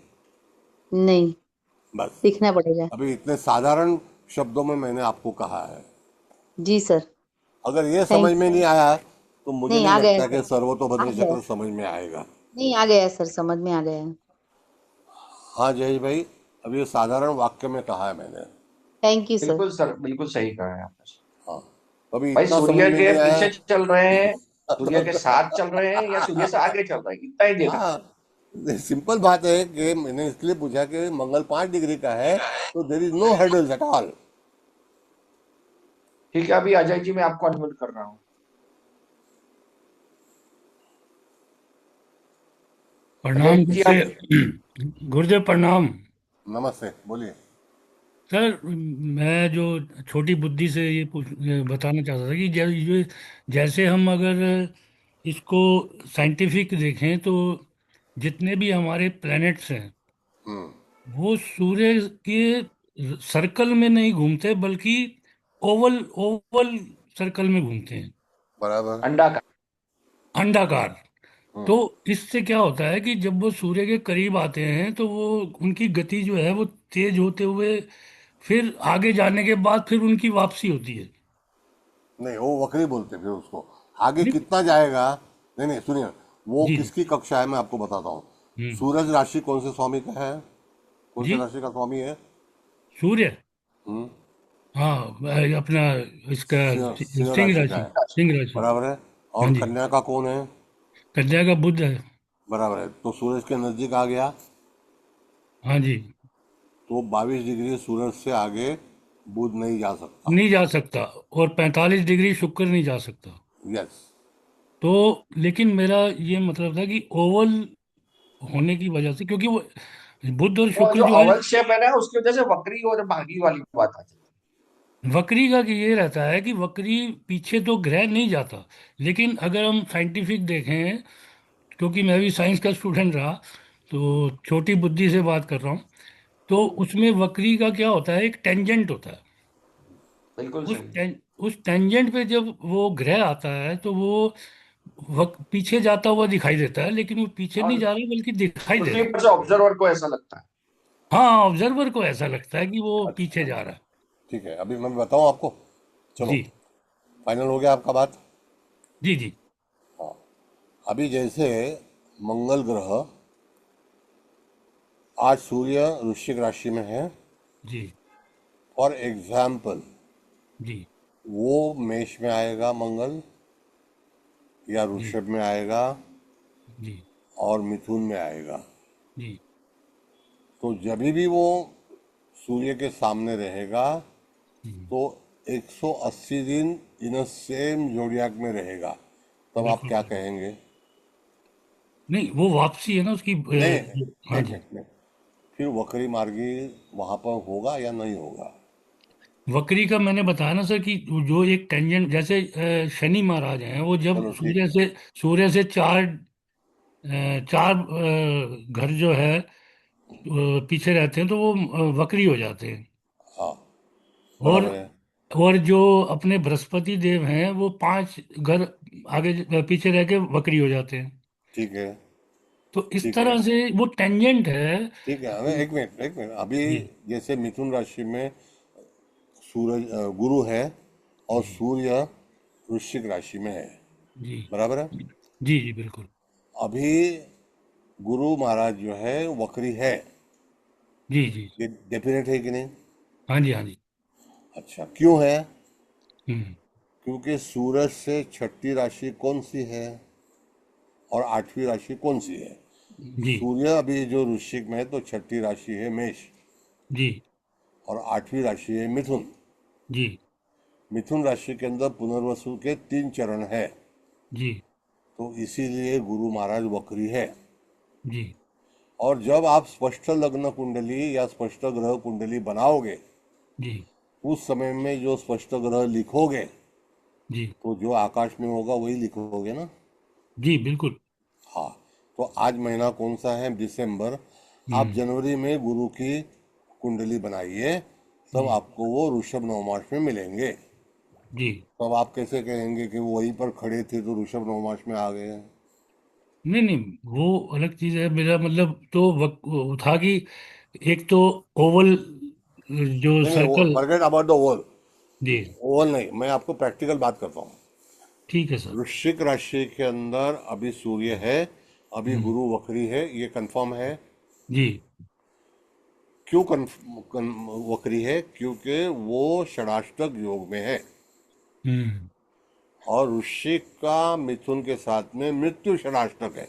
नहीं, बस। सीखना पड़ेगा। अभी इतने साधारण शब्दों में मैंने आपको कहा है। जी सर। अगर ये समझ थैंक में नहीं आया तो मुझे नहीं, नहीं आ गया लगता सर। कि आ सर्वतोभद्र गया। चक्र समझ में आएगा। नहीं, आ गया सर, समझ में आ गया। हाँ जय भाई, अब ये साधारण वाक्य में कहा है मैंने। Thank you sir. बिल्कुल सर, बिल्कुल सही कहा है आपने। हाँ, अभी भाई इतना समझ सूर्य में के नहीं आया। पीछे चल रहे हैं, सूर्य के साथ चल रहे हैं, या सूर्य से आगे चल रहे हैं, इतना ही देखना। हाँ, सिंपल बात है कि मैंने इसलिए पूछा कि मंगल 5 डिग्री का है तो there is no hurdles at all. ठीक है, अभी अजय जी मैं आपको अनम्यूट कर रहा हूँ। अजय प्रणाम जी आप गुरुदेव। गुरुदेव प्रणाम। नमस्ते, बोलिए। सर, मैं जो छोटी बुद्धि से ये बताना चाहता था कि जैसे हम अगर इसको साइंटिफिक देखें तो जितने भी हमारे प्लैनेट्स हैं हम्म, वो सूर्य के सर्कल में नहीं घूमते, बल्कि ओवल ओवल सर्कल में घूमते हैं, बराबर। अंडा का। अंडाकार। हम्म, तो इससे क्या होता है कि जब वो सूर्य के करीब आते हैं तो वो उनकी गति जो है वो तेज होते हुए फिर आगे जाने के बाद फिर उनकी वापसी होती है। नहीं वो वक्री बोलते हैं फिर उसको। आगे नहीं। कितना जाएगा? नहीं नहीं, सुनिए, वो जी जी। किसकी कक्षा है मैं आपको बताता हूँ। हम्म। सूरज राशि कौन से स्वामी का है? कौन से जी। राशि का स्वामी है? सूर्य। हम्म, हाँ, अपना इसका सिंह सिंह राशि का राशि। है, सिंह राशि। बराबर है। हाँ और जी। कन्या का कौन है? कन्या का बुध है। बराबर है, तो सूरज के नजदीक आ गया हाँ जी। तो 22 डिग्री सूरज से आगे बुध नहीं जा सकता। नहीं जा सकता। और 45 डिग्री शुक्र नहीं जा सकता। यस। तो लेकिन मेरा ये मतलब था कि ओवल होने की वजह से, क्योंकि वो बुध और वो शुक्र जो जो है, ओवल शेप है ना, उसकी वजह से वक्री और भागी वाली बात आ जाती वक्री का कि ये रहता है कि वक्री पीछे तो ग्रह नहीं जाता। लेकिन अगर हम साइंटिफिक देखें, क्योंकि मैं भी साइंस का स्टूडेंट रहा, तो छोटी बुद्धि से बात कर रहा हूँ, तो उसमें वक्री का क्या होता है, एक टेंजेंट होता है। है। बिल्कुल उस सही। उस टेंजेंट पे जब वो ग्रह आता है तो वो पीछे जाता हुआ दिखाई देता है, लेकिन वो पीछे नहीं और जा रहा बल्कि दिखाई दे पृथ्वी रहा है। पर से ऑब्जर्वर को ऐसा लगता है। हाँ, ऑब्जर्वर को ऐसा लगता है कि वो पीछे अच्छा, जा रहा है। ठीक है, अभी मैं बताऊं आपको। चलो, जी फाइनल हो गया आपका बात। जी जी। हाँ, अभी जैसे मंगल ग्रह आज सूर्य वृश्चिक राशि में है, जी फॉर एग्जाम्पल जी वो मेष में आएगा मंगल, या जी वृषभ में आएगा, जी और मिथुन में आएगा। जी तो जब भी वो सूर्य के सामने रहेगा हम्म, तो 180 दिन इन सेम जोडियाक में रहेगा, तब आप बिल्कुल क्या बिल्कुल। कहेंगे? नहीं, वो वापसी है ना उसकी। नहीं, हाँ एक जी। मिनट में, फिर वक्री मार्गी वहां पर होगा या नहीं होगा? वक्री का मैंने बताया ना सर कि जो एक टेंजेंट, जैसे शनि महाराज हैं, वो जब चलो ठीक है। सूर्य से चार घर जो है पीछे रहते हैं, तो वो वक्री हो जाते हैं। हाँ, और बराबर है। जो अपने बृहस्पति देव हैं वो 5 घर आगे पीछे रह के वक्री हो जाते हैं। ठीक है। तो इस ठीक है। तरह से वो टेंजेंट है। ठीक है, हमें एक मिनट एक मिनट, अभी जी जैसे मिथुन राशि में सूरज गुरु है और जी सूर्य वृश्चिक राशि में है, जी बराबर है। जी जी बिल्कुल। अभी गुरु महाराज जो है वक्री है, जी जी। ये डेफिनेट है कि नहीं? हाँ जी हाँ जी। अच्छा, क्यों है? हम्म। क्योंकि सूरज से छठी राशि कौन सी है और 8वीं राशि कौन सी है? जी सूर्य अभी जो वृश्चिक में है तो छठी राशि है मेष, जी और 8वीं राशि है मिथुन। जी मिथुन राशि के अंदर पुनर्वसु के 3 चरण है, जी तो इसीलिए गुरु महाराज वक्री है। जी और जब आप स्पष्ट लग्न कुंडली या स्पष्ट ग्रह कुंडली बनाओगे, जी उस समय में जो स्पष्ट ग्रह लिखोगे जी तो जो आकाश में होगा वही लिखोगे ना। जी बिल्कुल। हाँ, तो आज महीना कौन सा है? दिसंबर। आप जनवरी में गुरु की कुंडली बनाइए, तब आपको वो ऋषभ नवमास में मिलेंगे। जी। तब आप कैसे कहेंगे कि वो वहीं पर खड़े थे तो ऋषभ नवमास में आ गए? नहीं नहीं, वो अलग चीज है। मेरा मतलब तो वो था कि एक तो ओवल जो नहीं नहीं, circle. Forget about the oval. जी। ओवल नहीं, मैं आपको प्रैक्टिकल बात करता हूँ। ठीक है सर। वृश्चिक राशि के अंदर अभी सूर्य है, अभी हम्म। गुरु वक्री है, ये कंफर्म है। जी। क्यों वक्री है? क्योंकि वो षडाष्टक योग में है, हम्म। और वृश्चिक का मिथुन के साथ में मृत्यु षडाष्टक है,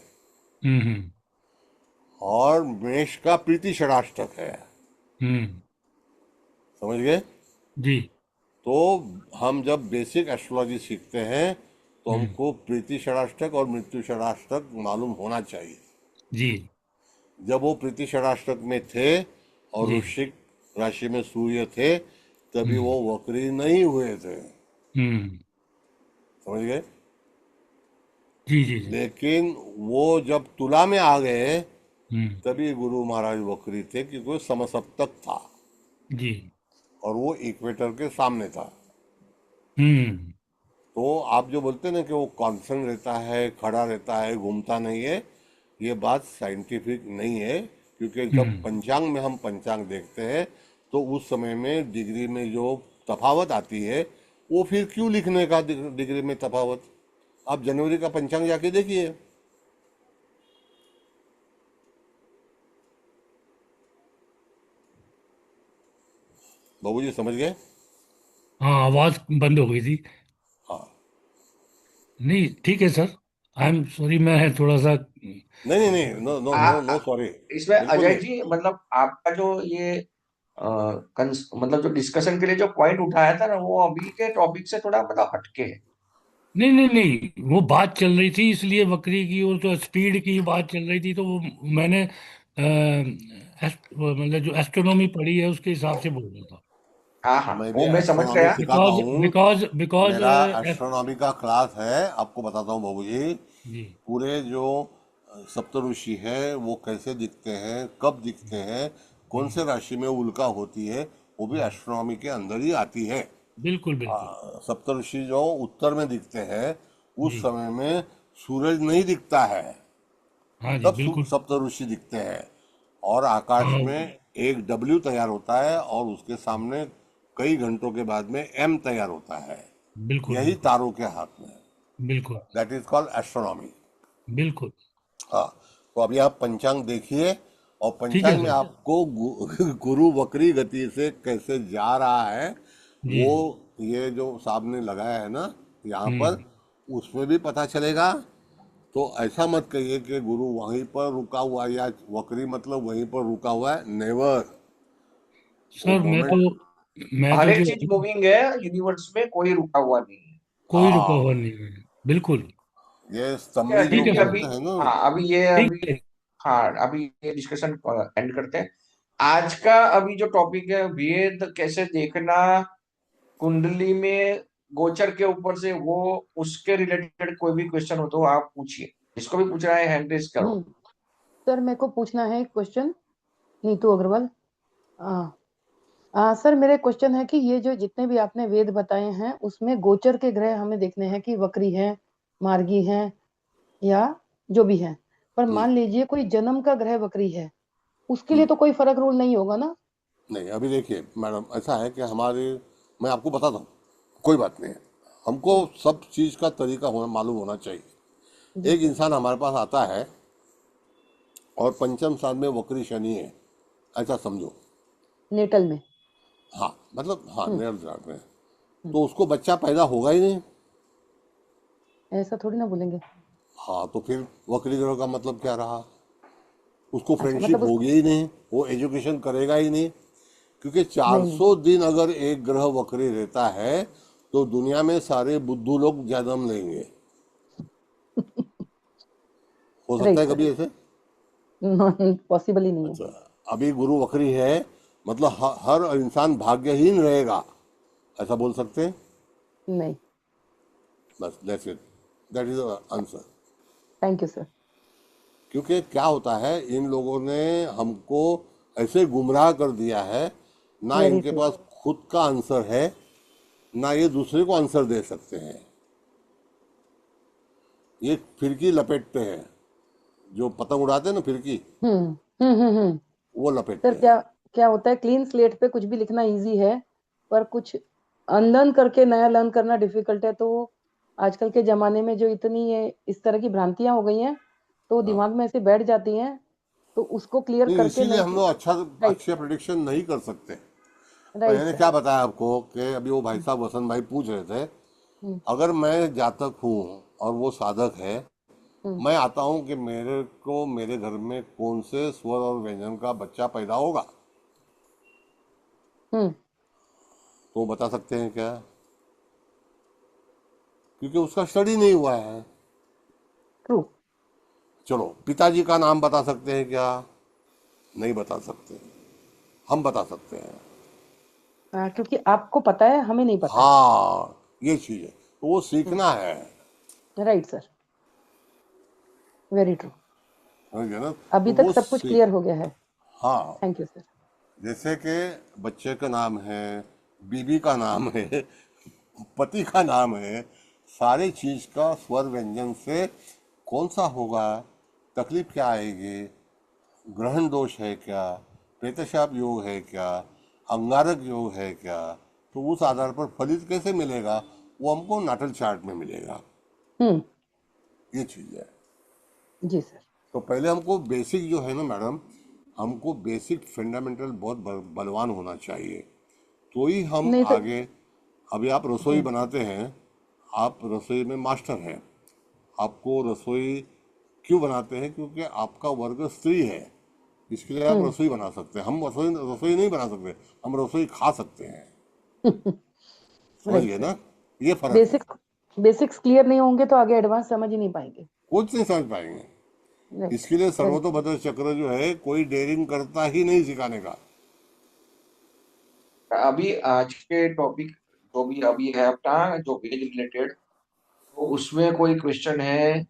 हम्म। और मेष का प्रीति षडाष्टक है। हम्म। समझ गए? जी। तो हम जब बेसिक एस्ट्रोलॉजी सीखते हैं तो हम्म। हमको प्रीति षडाष्टक और मृत्यु षडाष्टक मालूम होना चाहिए। जी। जब वो प्रीति षडाष्टक में थे और जी। वृश्चिक राशि में सूर्य थे, तभी हम्म। वो वक्री नहीं हुए थे। हम्म। समझ गए? जी जी जी। लेकिन वो जब तुला में आ गए, हम्म। तभी गुरु महाराज वक्री थे, क्योंकि वो समसप्तक था जी। और वो इक्वेटर के सामने था। हम्म। तो आप जो बोलते हैं ना कि वो कांस्टेंट रहता है, खड़ा रहता है, घूमता नहीं है, ये बात साइंटिफिक नहीं है। क्योंकि जब हम्म। पंचांग में हम पंचांग देखते हैं तो उस समय में डिग्री में जो तफावत आती है, वो फिर क्यों लिखने का डिग्री में तफावत? आप जनवरी का पंचांग जाके देखिए। बाबूजी समझ गए? हाँ, आवाज बंद हो गई थी। हाँ। नहीं ठीक है सर। आई एम सॉरी, मैं थोड़ा सा। नहीं नहीं नहीं, no no no no, sorry. इसमें बिल्कुल अजय नहीं। जी, मतलब आपका जो ये मतलब जो डिस्कशन के लिए जो पॉइंट उठाया था ना, वो अभी के टॉपिक से थोड़ा मतलब हटके है। नहीं नहीं नहीं, वो बात चल रही थी इसलिए बकरी की और तो स्पीड की बात चल रही थी, तो वो मैंने मतलब जो एस्ट्रोनॉमी पढ़ी है उसके हिसाब से बोल रहा था। हाँ हाँ, मैं भी वो मैं समझ एस्ट्रोनॉमी गया। सिखाता बिकॉज हूँ। बिकॉज बिकॉज मेरा एस्ट्रोनॉमी का क्लास है, आपको बताता हूँ बाबूजी। जी। पूरे जो सप्तऋषि है वो कैसे दिखते हैं, कब दिखते हैं, कौन से राशि में उल्का होती है, वो भी एस्ट्रोनॉमी के अंदर ही आती है। बिल्कुल बिल्कुल। सप्तऋषि जो उत्तर में दिखते हैं, उस जी। समय में सूरज नहीं दिखता है, हाँ जी तब बिल्कुल। सप्तऋषि दिखते हैं। और आकाश हाँ में एक डब्ल्यू तैयार होता है, और उसके सामने कई घंटों के बाद में एम तैयार होता है। बिल्कुल यही बिल्कुल। तारों के हाथ में है। बिल्कुल दैट इज कॉल्ड एस्ट्रोनॉमी। बिल्कुल। हाँ। तो अभी आप पंचांग देखिए, और ठीक है पंचांग में सर। आपको गुरु वक्री गति से कैसे जा रहा है, जी वो जी। ये जो साहब ने लगाया है ना यहाँ पर, हम्म। उसमें भी पता चलेगा। तो ऐसा मत कहिए कि गुरु वहीं पर रुका हुआ है, या वक्री मतलब वहीं पर रुका हुआ है। नेवर। वो सर मोमेंट। हर मैं तो एक जो चीज मूविंग है यूनिवर्स में, कोई रुका हुआ नहीं है। कोई रुका हुआ हाँ, नहीं है। बिल्कुल। ये ठीक है स्तंभित ठीक ठीक है योग है, सर। अभी बोलते हैं ना। हाँ, अभी ये ठीक अभी है। हाँ, अभी ये डिस्कशन एंड करते हैं। आज का अभी जो टॉपिक है, वेद कैसे देखना कुंडली में गोचर के ऊपर से, वो उसके रिलेटेड कोई भी क्वेश्चन हो तो आप पूछिए। जिसको भी पूछ रहा है हैंड रेज करो। सर मेरे को पूछना है क्वेश्चन। नीतू अग्रवाल। सर मेरे क्वेश्चन है कि ये जो जितने भी आपने वेद बताए हैं उसमें गोचर के ग्रह हमें देखने हैं कि वक्री हैं, मार्गी हैं, या जो भी हैं। पर मान लीजिए कोई जन्म का ग्रह वक्री है, उसके लिए तो कोई फर्क रूल नहीं होगा ना? नहीं, अभी देखिए मैडम, ऐसा है कि हमारे, मैं आपको बताता हूँ, कोई बात नहीं है। हमको सब चीज़ का तरीका होना मालूम होना चाहिए। जी एक सर। इंसान हमारे पास आता है और पंचम स्थान में वक्री शनि है, ऐसा समझो। नेटल में। हाँ, मतलब हाँ, हम्म। नेट जाट में। तो उसको बच्चा पैदा होगा ही नहीं। ऐसा थोड़ी ना बोलेंगे। हाँ, तो फिर वक्री ग्रह का मतलब क्या रहा? उसको अच्छा, फ्रेंडशिप मतलब उस होगी ही नहीं, वो एजुकेशन करेगा ही नहीं। क्योंकि नहीं नहीं। 400 दिन अगर एक ग्रह वक्री रहता है, तो दुनिया में सारे बुद्धू लोग जन्म लेंगे। हो सकता राइट है सर। कभी ऐसे? पॉसिबल ही नहीं है। अच्छा, अभी गुरु वक्री है, मतलब हर इंसान भाग्यहीन रहेगा, ऐसा बोल सकते हैं? नहीं। बस that's it, that is answer. Thank you sir. क्योंकि क्या होता है, इन लोगों ने हमको ऐसे गुमराह कर दिया है, ना वेरी इनके ट्रू। पास खुद का आंसर है, ना ये दूसरे को आंसर दे सकते हैं। ये फिरकी लपेटते हैं, जो पतंग उड़ाते हैं ना फिरकी, हम्म। वो सर लपेटते हैं। क्या क्या होता है, क्लीन स्लेट पे कुछ भी लिखना इजी है, पर कुछ अनलर्न करके नया लर्न करना डिफिकल्ट है। तो आजकल के जमाने में जो इतनी इस तरह की भ्रांतियां हो गई हैं, तो हाँ, दिमाग में ऐसे बैठ जाती हैं, तो उसको क्लियर नहीं करके इसीलिए नई हम लोग राइट अच्छे प्रिडिक्शन नहीं कर सकते। राइट मैंने सर। क्या बताया आपको कि अभी वो भाई साहब वसंत भाई पूछ रहे थे, हम्म अगर मैं जातक हूँ और वो साधक है, हम्म मैं आता हूँ कि मेरे को मेरे घर में कौन से स्वर और व्यंजन का बच्चा पैदा होगा, हम्म तो बता सकते हैं क्या? क्योंकि उसका स्टडी नहीं हुआ है। ट्रू। चलो, पिताजी का नाम बता सकते हैं क्या? नहीं बता सकते। हम बता सकते हैं। क्योंकि आपको पता है, हमें नहीं पता है। हाँ, ये चीज है, तो वो सीखना है। Right sir, very true. समझे ना? अभी तो तक वो सब कुछ क्लियर हो गया है। हाँ, थैंक यू सर। जैसे कि बच्चे का नाम है, बीबी का नाम है, पति का नाम है, सारे चीज का स्वर व्यंजन से कौन सा होगा, तकलीफ क्या आएगी, ग्रहण दोष है क्या, प्रेतशाप योग है क्या, अंगारक योग है क्या, तो उस आधार पर फलित कैसे मिलेगा, वो हमको नाटल चार्ट में मिलेगा। हम्म ये चीज है। जी सर। तो पहले हमको बेसिक जो है ना मैडम, हमको बेसिक फंडामेंटल बहुत बलवान होना चाहिए, तो ही हम नहीं तो आगे। अभी आप रसोई बनाते हैं, आप रसोई में मास्टर हैं, आपको रसोई क्यों बनाते हैं? क्योंकि आपका वर्ग स्त्री है, इसके लिए आप हम्म रसोई बना सकते हैं। हम रसोई रसोई नहीं बना सकते, हम रसोई खा सकते हैं। समझ राइट गए सर। ना? ये फर्क है। बेसिक्स बेसिक्स क्लियर नहीं होंगे तो आगे एडवांस समझ ही नहीं पाएंगे। कुछ नहीं समझ पाएंगे। राइट इसके लिए वेरी। सर्वतोभद्र चक्र जो है, कोई डेयरिंग करता ही नहीं सिखाने का। अभी आज के टॉपिक जो भी अभी है अपना, जो वेद रिलेटेड, तो उसमें कोई क्वेश्चन है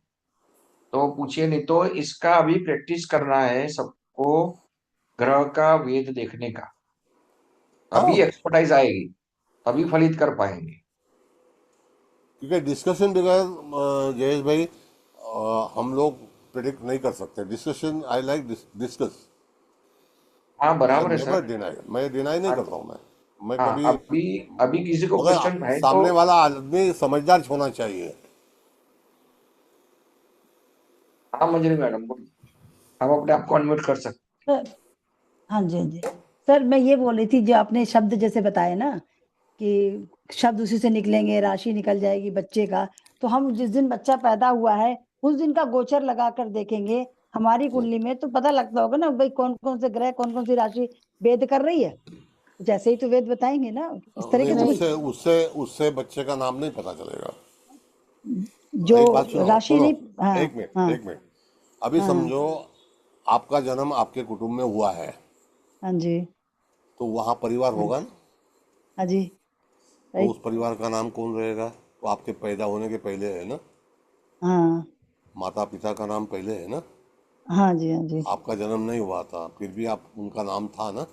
तो पूछिए, नहीं तो इसका अभी प्रैक्टिस करना है सबको, ग्रह का वेद देखने का, हाँ, तभी एक्सपर्टाइज आएगी, तभी फलित कर पाएंगे। क्योंकि डिस्कशन बगैर जयेश भाई हम लोग प्रिडिक्ट नहीं कर सकते। Discussion, I like discuss. हाँ आई बराबर है नेवर सर। डिनाई, मैं डिनाई नहीं हाँ करता हूँ। मैं हाँ, कभी, अभी अभी किसी को क्वेश्चन मगर है तो, सामने वाला आदमी समझदार होना चाहिए। हाँ मंजरी मैडम बोलिए, हम अपने आप को अनम्यूट कर सकते सर हाँ जी, हाँ जी। सर मैं ये बोल रही थी, जो आपने शब्द जैसे बताए ना कि शब्द उसी से निकलेंगे, राशि निकल जाएगी बच्चे का, तो हम जिस दिन बच्चा पैदा हुआ है उस दिन का गोचर लगा कर देखेंगे हमारी कुंडली में, तो पता लगता होगा ना भाई कौन कौन से ग्रह कौन कौन सी राशि वेद कर रही है। जैसे ही तो वेद बताएंगे ना, इस नहीं, तरीके से नहीं कुछ उससे उससे उससे बच्चे का नाम नहीं पता चलेगा। जो एक बात सुनो, राशि नहीं। हाँ एक मिनट, हाँ एक मिनट। अभी हाँ समझो आपका जन्म आपके कुटुंब में हुआ है, हाँ जी, तो वहाँ परिवार हाँ होगा ना? हाँ जी, तो राइट। उस परिवार का नाम कौन रहेगा? वो आपके पैदा होने के पहले है ना? हाँ माता पिता का नाम पहले है ना? हाँ जी, हाँ जी, आपका जन्म नहीं हुआ था, फिर भी आप उनका नाम था ना?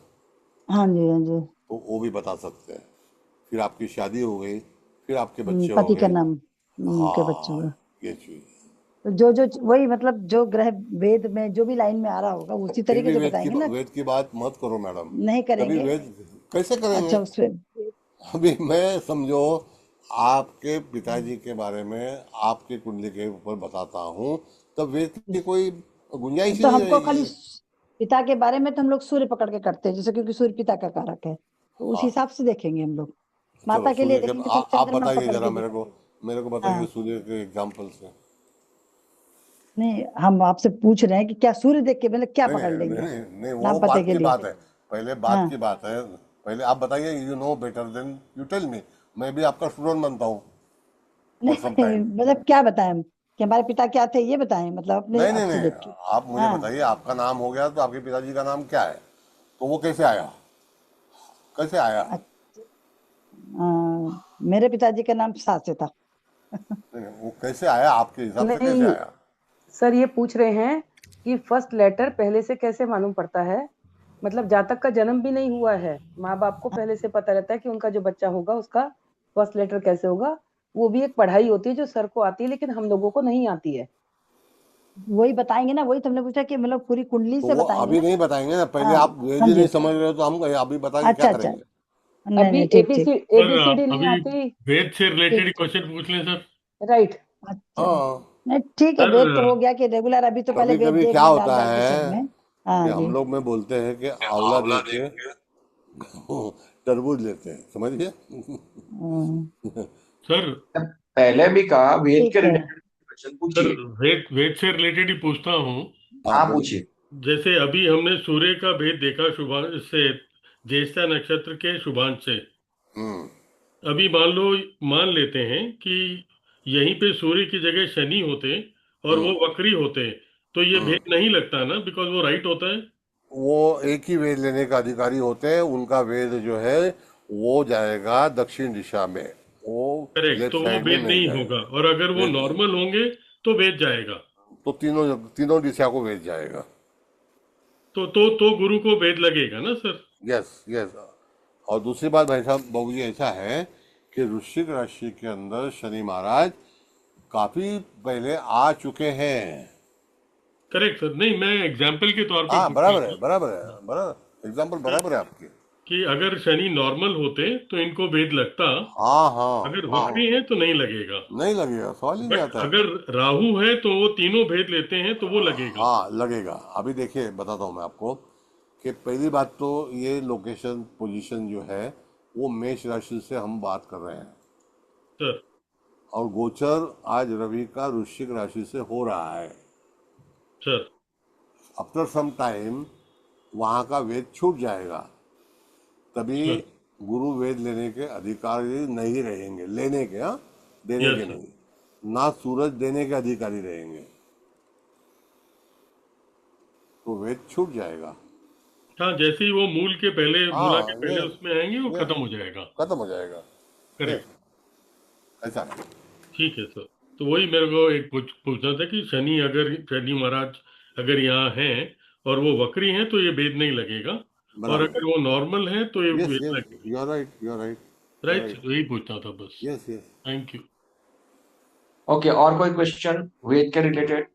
हाँ जी, हाँ जी। तो वो भी बता सकते हैं। फिर आपकी शादी हो गई, फिर आपके बच्चे हो पति का गए। नाम के बच्चों हाँ, का। ये चीज। तो जो वही मतलब जो ग्रह वेद में जो भी लाइन में आ रहा होगा उसी फिर तरीके भी से बताएंगे ना। वेद की बात मत करो मैडम। नहीं कभी करेंगे। वेद कैसे करेंगे? अच्छा उसपे। अभी मैं समझो आपके पिताजी के बारे में आपके कुंडली के ऊपर बताता हूँ, तब वेद की कोई गुंजाइश ही तो नहीं हमको खाली रहेगी। पिता के बारे में तो हम लोग सूर्य पकड़ के करते हैं, जैसे क्योंकि सूर्य पिता का कारक है, तो उस हाँ, हिसाब से देखेंगे हम लोग। चलो माता के लिए सूर्य के देखेंगे तो हम आप चंद्रमा बताइए पकड़ जरा के मेरे देखेंगे। को बताइए हाँ सूर्य के एग्जाम्पल से। नहीं, हम आपसे पूछ रहे हैं कि क्या सूर्य देख के मतलब क्या नहीं पकड़ नहीं नहीं लेंगे नहीं नहीं, वो नाम पते बात के की लिए। बात है। पहले बात हाँ की बात है। पहले आप बताइए, you know better than you tell me. मैं भी आपका स्टूडेंट बनता हूँ फॉर सम नहीं टाइम। मतलब क्या बताएं हम कि हमारे पिता क्या थे, ये बताएं मतलब अपने नहीं नहीं आप से नहीं, देख के। आप मुझे हाँ बताइए, आपका नाम हो गया तो आपके पिताजी का नाम क्या है? तो वो कैसे आया? कैसे आया? मेरे पिताजी का नाम सासे था। नहीं, वो कैसे आया आपके हिसाब से, कैसे नहीं आया? सर ये पूछ रहे हैं कि फर्स्ट लेटर पहले से कैसे मालूम पड़ता है, मतलब जातक का जन्म भी नहीं हुआ है, माँ बाप को पहले से पता रहता है कि उनका जो बच्चा होगा उसका फर्स्ट लेटर कैसे होगा, वो भी एक पढ़ाई होती है जो सर को आती है लेकिन हम लोगों को नहीं आती है। वही बताएंगे ना, वही तुमने पूछा कि मतलब पूरी कुंडली तो से वो बताएंगे अभी ना। नहीं बताएंगे ना, पहले हाँ आप वेद ही समझे। नहीं समझ रहे हो तो हम अभी बता के अच्छा क्या अच्छा, करेंगे? नहीं अभी नहीं, ठीक ठीक सर एबीसीडी नहीं अभी आती। वेद से रिलेटेड ही ठीक ठीक, क्वेश्चन पूछ लें सर। राइट। अच्छा हाँ, नहीं ठीक है, वेद तो सर हो गया कि रेगुलर, अभी तो पहले कभी वेद कभी देख क्या लें डाल होता डाल के सब है में। कि हाँ जी। हम लोग में बोलते हैं कि आंवला देख के तरबूज लेते हैं, समझिए। सर पहले भी कहा वेद के ठीक है। रिलेटेड क्वेश्चन सर पूछिए। वेद से रिलेटेड ही पूछता हूँ। हाँ हाँ बोलिए। पूछिए। जैसे अभी हमने सूर्य का भेद देखा शुभांश से, ज्येष्ठा नक्षत्र के शुभांश से। हम्म अभी मान लेते हैं कि यहीं पे सूर्य की जगह शनि होते और वो हम्म वक्री होते, तो ये हम्म भेद नहीं लगता ना, बिकॉज वो राइट होता है। वो एक ही वेद लेने का अधिकारी होते हैं, उनका वेद जो है वो जाएगा दक्षिण दिशा में, वो करेक्ट, लेफ्ट तो वो साइड में भेद नहीं नहीं जाएगा। होगा, और अगर वो वेद नहीं, नॉर्मल होंगे तो भेद जाएगा। तो तीनों तीनों दिशा को वेद जाएगा। तो गुरु को भेद लगेगा ना सर। Yes yes. और दूसरी बात भाई साहब बाबू जी ऐसा है कि वृश्चिक राशि के अंदर शनि महाराज काफी पहले आ चुके हैं। करेक्ट सर, नहीं मैं एग्जाम्पल के तौर पे हाँ पूछ रहा बराबर है, था बराबर है, बराबर, एग्जाम्पल बराबर है आपकी। कि अगर शनि नॉर्मल होते तो इनको भेद लगता, हाँ हाँ अगर हाँ, वक्री है तो नहीं लगेगा। नहीं लगेगा, सवाल ही नहीं बट आता है। अगर राहु है तो वो तीनों भेद लेते हैं तो वो लगेगा। हाँ लगेगा। अभी देखिए बताता हूँ मैं आपको कि पहली बात तो ये लोकेशन पोजीशन जो है वो मेष राशि से हम बात कर रहे हैं, सर और गोचर आज रवि का वृश्चिक राशि से हो रहा है। सर आफ्टर सम टाइम वहाँ का वेद छूट जाएगा, तभी सर गुरु वेद लेने के अधिकारी नहीं रहेंगे, लेने के, हाँ, देने यस के सर। नहीं। ना सूरज देने के अधिकारी रहेंगे, तो वेद छूट जाएगा। हाँ, जैसे ही वो मूला के हाँ पहले उसमें आएंगे वो ये खत्म हो जाएगा। खत्म हो जाएगा। ये करेक्ट। ऐसा है। ठीक है सर। तो वही मेरे को एक पूछना था कि शनि महाराज अगर यहाँ हैं और वो वक्री हैं तो ये भेद नहीं लगेगा, और बराबर अगर है। वो नॉर्मल है तो ये यस भेद यस, लगेगा। You are right, you are right, you are right right. Sir, यही पूछना था बस। Yes yes. Thank you. Okay, और कोई क्वेश्चन वेद के रिलेटेड?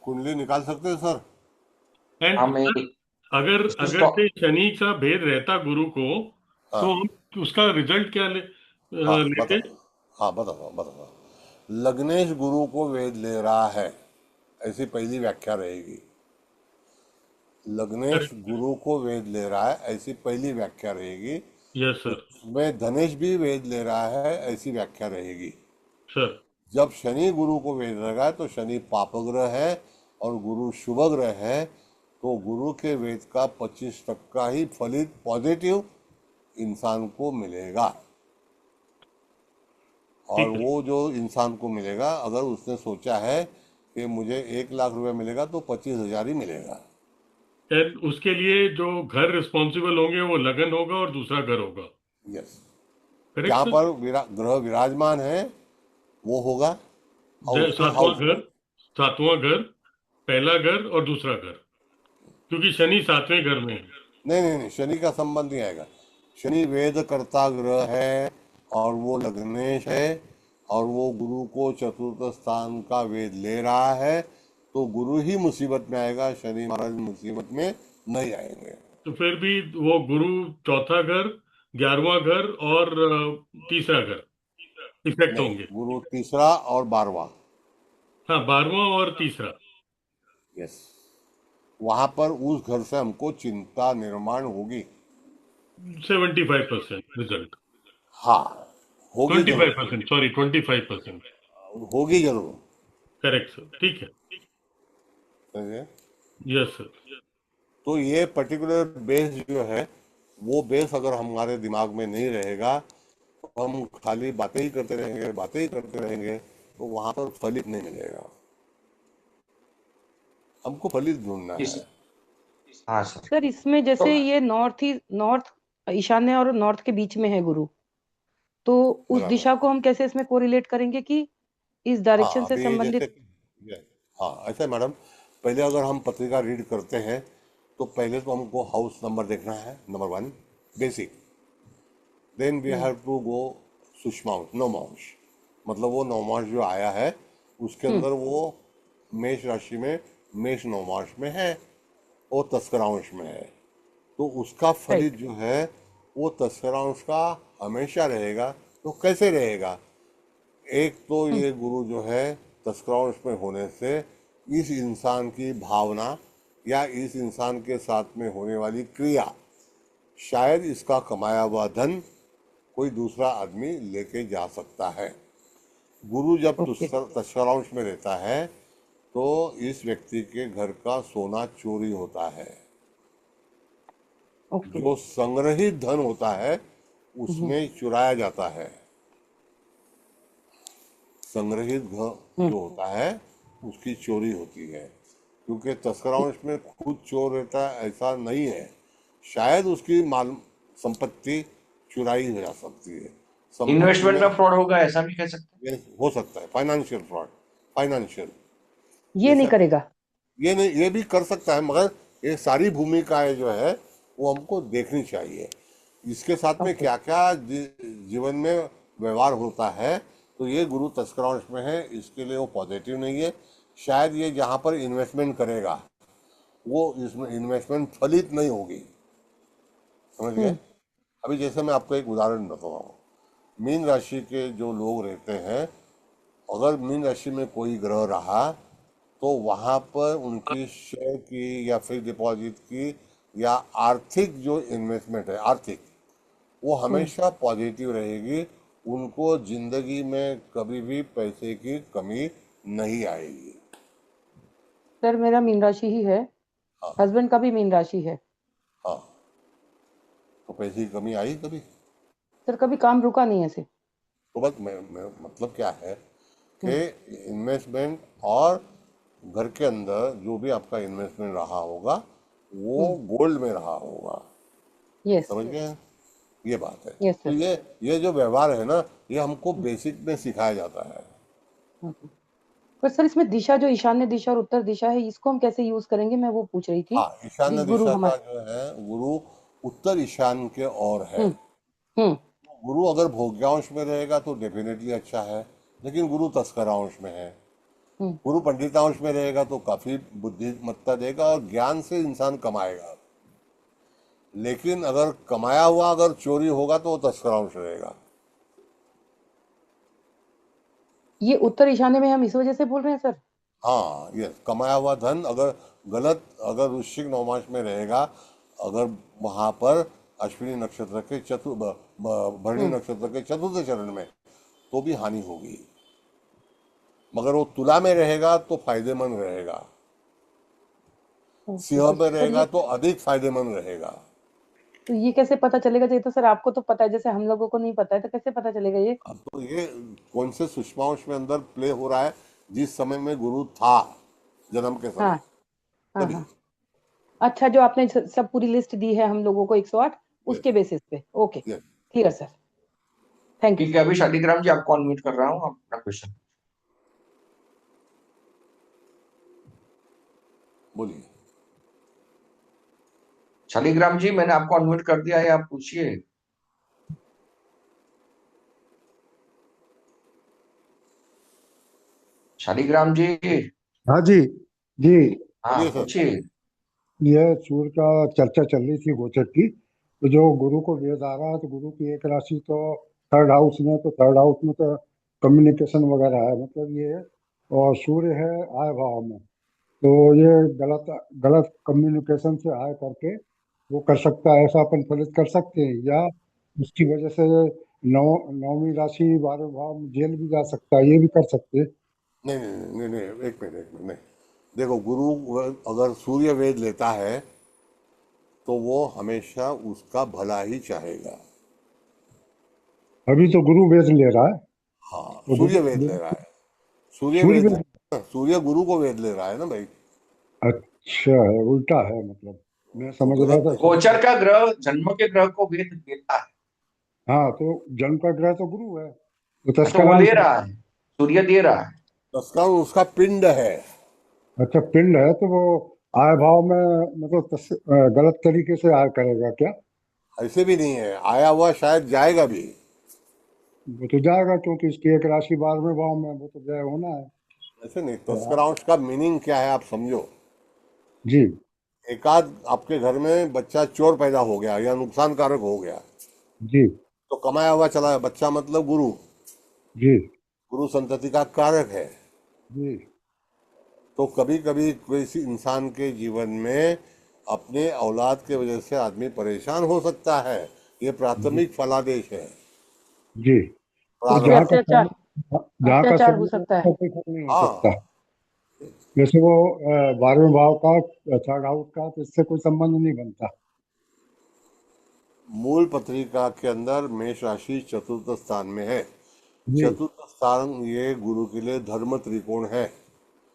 कुंडली निकाल सकते हैं सर? एंड हमें अगर इसको अगर स्टॉप। से शनि का भेद रहता गुरु को, तो हाँ हम उसका रिजल्ट क्या हाँ लेते? बताता, हाँ बताता। लग्नेश गुरु को वेद ले रहा है, ऐसी पहली व्याख्या रहेगी। लग्नेश गुरु को वेद ले रहा है, ऐसी पहली व्याख्या रहेगी। Yes sir. उसमें धनेश भी वेद ले रहा है, ऐसी व्याख्या रहेगी। सर जब शनि गुरु को वेद लगा तो शनि पापग्रह है और गुरु शुभ ग्रह है, तो गुरु के वेद का 25% ही फलित पॉजिटिव इंसान को मिलेगा। और ठीक है। वो जो इंसान को मिलेगा, अगर उसने सोचा है कि मुझे 1 लाख रुपए मिलेगा तो 25,000 ही मिलेगा। एंड उसके लिए जो घर रिस्पॉन्सिबल होंगे वो लगन होगा और दूसरा घर होगा। यस, करेक्ट जहाँ सर। पर ग्रह विराजमान है वो होगा, और उसके सातवां हाउस घर, में। सातवां घर, पहला घर और दूसरा घर, क्योंकि शनि सातवें घर में है। नहीं नहीं नहीं, शनि का संबंध नहीं आएगा। शनि वेद कर्ता ग्रह है और वो लग्नेश है, और वो गुरु को चतुर्थ स्थान का वेद ले रहा है, तो गुरु ही मुसीबत में आएगा, शनि महाराज मुसीबत में नहीं आएंगे। तो फिर भी वो गुरु चौथा घर, 11वां घर और तीसरा घर इफेक्ट नहीं, होंगे। गुरु तीसरा और 12वां। हाँ, 12वां और तीसरा। यस, वहां पर उस घर से हमको चिंता निर्माण होगी। 75% रिजल्ट। हाँ, होगी जरूर, 25%, सॉरी 25%। होगी जरूर। करेक्ट सर, ठीक है। समझे? Yes sir. तो ये पर्टिकुलर बेस जो है, वो बेस अगर हमारे दिमाग में नहीं रहेगा तो हम खाली बातें ही करते रहेंगे, बातें ही करते रहेंगे, तो वहां पर फलित नहीं मिलेगा। हमको फलित ढूंढना इस है। हाँ सर। सर इसमें तो जैसे ये नॉर्थ ईशान्य और नॉर्थ के बीच में है गुरु, तो उस बराबर। दिशा को हम कैसे इसमें कोरिलेट करेंगे कि इस डायरेक्शन हाँ से अभी जैसे संबंधित। ये- हाँ ऐसा है मैडम, पहले अगर हम पत्रिका रीड करते हैं तो पहले तो हमको हाउस नंबर देखना है, number 1 basic. Then we have to go सुषमांश नवमांश, मतलब वो नवमांश जो आया है उसके अंदर वो मेष राशि में मेष नवमांश में है, वो तस्करांश में है, तो उसका फलित जो है वो तस्करांश का हमेशा रहेगा। तो कैसे रहेगा? एक तो ये गुरु जो है तस्करांश में होने से इस इंसान की भावना या इस इंसान के साथ में होने वाली क्रिया, शायद इसका कमाया हुआ धन कोई दूसरा आदमी लेके जा सकता है। गुरु जब ओके तस्करांश में रहता है तो इस व्यक्ति के घर का सोना चोरी होता है, ओके जो संग्रहित धन होता है उसमें चुराया जाता है। संग्रहित जो होता है उसकी चोरी होती है, क्योंकि तस्करांश में खुद चोर रहता है ऐसा नहीं है, शायद उसकी माल संपत्ति चुराई हो जा सकती है। संपत्ति इन्वेस्टमेंट में में फ्रॉड होगा ऐसा भी कह सकते हैं। ये हो सकता है, फाइनेंशियल फ्रॉड, फाइनेंशियल ये नहीं जैसे करेगा। ये नहीं, ये भी कर सकता है, मगर ये सारी भूमिकाएं जो है वो हमको देखनी चाहिए। इसके साथ में ओके क्या क्या जीवन में व्यवहार होता है, तो ये गुरु तस्करांश में है, इसके लिए वो पॉजिटिव नहीं है। शायद ये जहाँ पर इन्वेस्टमेंट करेगा वो इसमें इन्वेस्टमेंट फलित नहीं होगी, समझ गए? अभी जैसे मैं आपको एक उदाहरण बताता हूँ, मीन राशि के जो लोग रहते हैं, अगर मीन राशि में कोई ग्रह रहा तो वहाँ पर उनकी शेयर की या फिक्स डिपॉजिट की या आर्थिक जो इन्वेस्टमेंट है आर्थिक, वो हमेशा पॉजिटिव रहेगी। उनको जिंदगी में कभी भी पैसे की कमी नहीं आएगी। सर मेरा मीन राशि ही है, हाँ हस्बैंड का भी मीन राशि है। हाँ, तो पैसे की कमी आई कभी? सर कभी काम रुका नहीं ऐसे। तो बस मैं मतलब क्या है कि इन्वेस्टमेंट और घर के अंदर जो भी आपका इन्वेस्टमेंट रहा होगा वो गोल्ड में रहा होगा, यस समझ गए? ये बात है। यस तो सर। ये जो व्यवहार है ना, ये हमको बेसिक में सिखाया जाता है। पर सर इसमें दिशा जो ईशान्य दिशा और उत्तर दिशा है इसको हम कैसे यूज करेंगे, मैं वो पूछ रही थी। हाँ, ईशान्य गुरु दिशा का हमारे जो है गुरु उत्तर ईशान के ओर है। हम्म गुरु अगर भोग्यांश में रहेगा तो डेफिनेटली अच्छा है, लेकिन गुरु तस्करांश में है। गुरु पंडितांश में रहेगा तो काफी बुद्धिमत्ता देगा और ज्ञान से इंसान कमाएगा, लेकिन अगर कमाया हुआ अगर चोरी होगा तो वो तस्करांश रहेगा। ये उत्तर ईशान्य में हम इस वजह से बोल रहे हैं सर। हाँ, ये कमाया हुआ धन अगर गलत अगर वृश्चिक नवमांश में रहेगा, अगर वहां पर अश्विनी नक्षत्र के भरणी नक्षत्र के चतुर्थ चरण में, तो भी हानि होगी। मगर वो तुला में रहेगा तो फायदेमंद रहेगा, सिंह में रहेगा तो अधिक फायदेमंद रहेगा। तो ये कैसे पता चलेगा? ये तो सर आपको तो पता है, जैसे हम लोगों को नहीं पता है, तो कैसे पता चलेगा ये? अब तो ये कौन से सुषमांश में अंदर प्ले हो रहा है, जिस समय में गुरु था जन्म के समय, हाँ हाँ तभी। हाँ। अच्छा, जो आपने सब पूरी लिस्ट दी है हम लोगों को 108 उसके बेसिस पे। Okay Yes. Clear sir, thank you. ठीक है, अभी शालिग्राम जी आपको अनम्यूट कर रहा हूँ, अपना क्वेश्चन बोलिए। शालिग्राम जी मैंने आपको अनम्यूट कर दिया है, आप पूछिए। शालिग्राम जी। हाँ जी जी। हाँ बोलिए सर। पूछिए। यह सूर्य का चर्चा चल रही थी गोचर की, तो जो गुरु को वेद आ रहा है, तो गुरु की एक राशि तो थर्ड हाउस में, तो थर्ड हाउस में तो कम्युनिकेशन वगैरह है, मतलब ये, और सूर्य है आय भाव में, तो ये गलत गलत कम्युनिकेशन से आय करके वो कर सकता है, ऐसा अपन फलित कर सकते हैं, या उसकी वजह से नौवीं राशि 12वें भाव में जेल भी जा सकता है, ये भी कर सकते हैं। नहीं नहीं नहीं नहीं, एक मिनट नहीं, देखो गुरु अगर सूर्य वेद लेता है तो वो हमेशा उसका भला ही चाहेगा। अभी तो गुरु वेद ले रहा है। हाँ, तो सूर्य वेद ले रहा है, सूर्य सूर्य वेद, वेद, सूर्य गुरु को वेद ले रहा है ना भाई। अच्छा है, उल्टा है, मतलब मैं समझ रहा था गोचर का ग्रह जन्म के ग्रह को वेद देता है। हाँ, तो जन्म का ग्रह तो गुरु है, तो तो वो तस्करांश। ले रहा है, सूर्य दे रहा है। तस्करण उसका पिंड है। अच्छा, पिंड है तो वो आय भाव में मतलब गलत तरीके से आय करेगा क्या? ऐसे भी नहीं है, आया हुआ शायद जाएगा भी। वो तो जाएगा, क्योंकि इसकी एक राशि 12वें भाव में, वो तो जय होना है। ऐसे नहीं, तो तस्करांश का मीनिंग क्या है आप समझो। जी एकाध आपके घर में बच्चा चोर पैदा हो गया या नुकसानकारक हो गया, जी तो कमाया हुआ चला है बच्चा, मतलब गुरु। जी गुरु संतति का कारक है। जी तो कभी कभी किसी इंसान के जीवन में अपने औलाद के वजह से आदमी परेशान हो सकता है। ये जी प्राथमिक फलादेश है। जी। और उस पे प्रारंभ। अत्याचार जहाँ का अत्याचार हो शरीर सकता है। का कोई फल नहीं हो हाँ, सकता। जैसे वो 12वें भाव का, थर्ड हाउस का, तो इससे कोई संबंध नहीं बनता। मूल पत्रिका के अंदर मेष राशि चतुर्थ स्थान में है। जी चतुर्थ स्थान ये गुरु के लिए धर्म त्रिकोण है।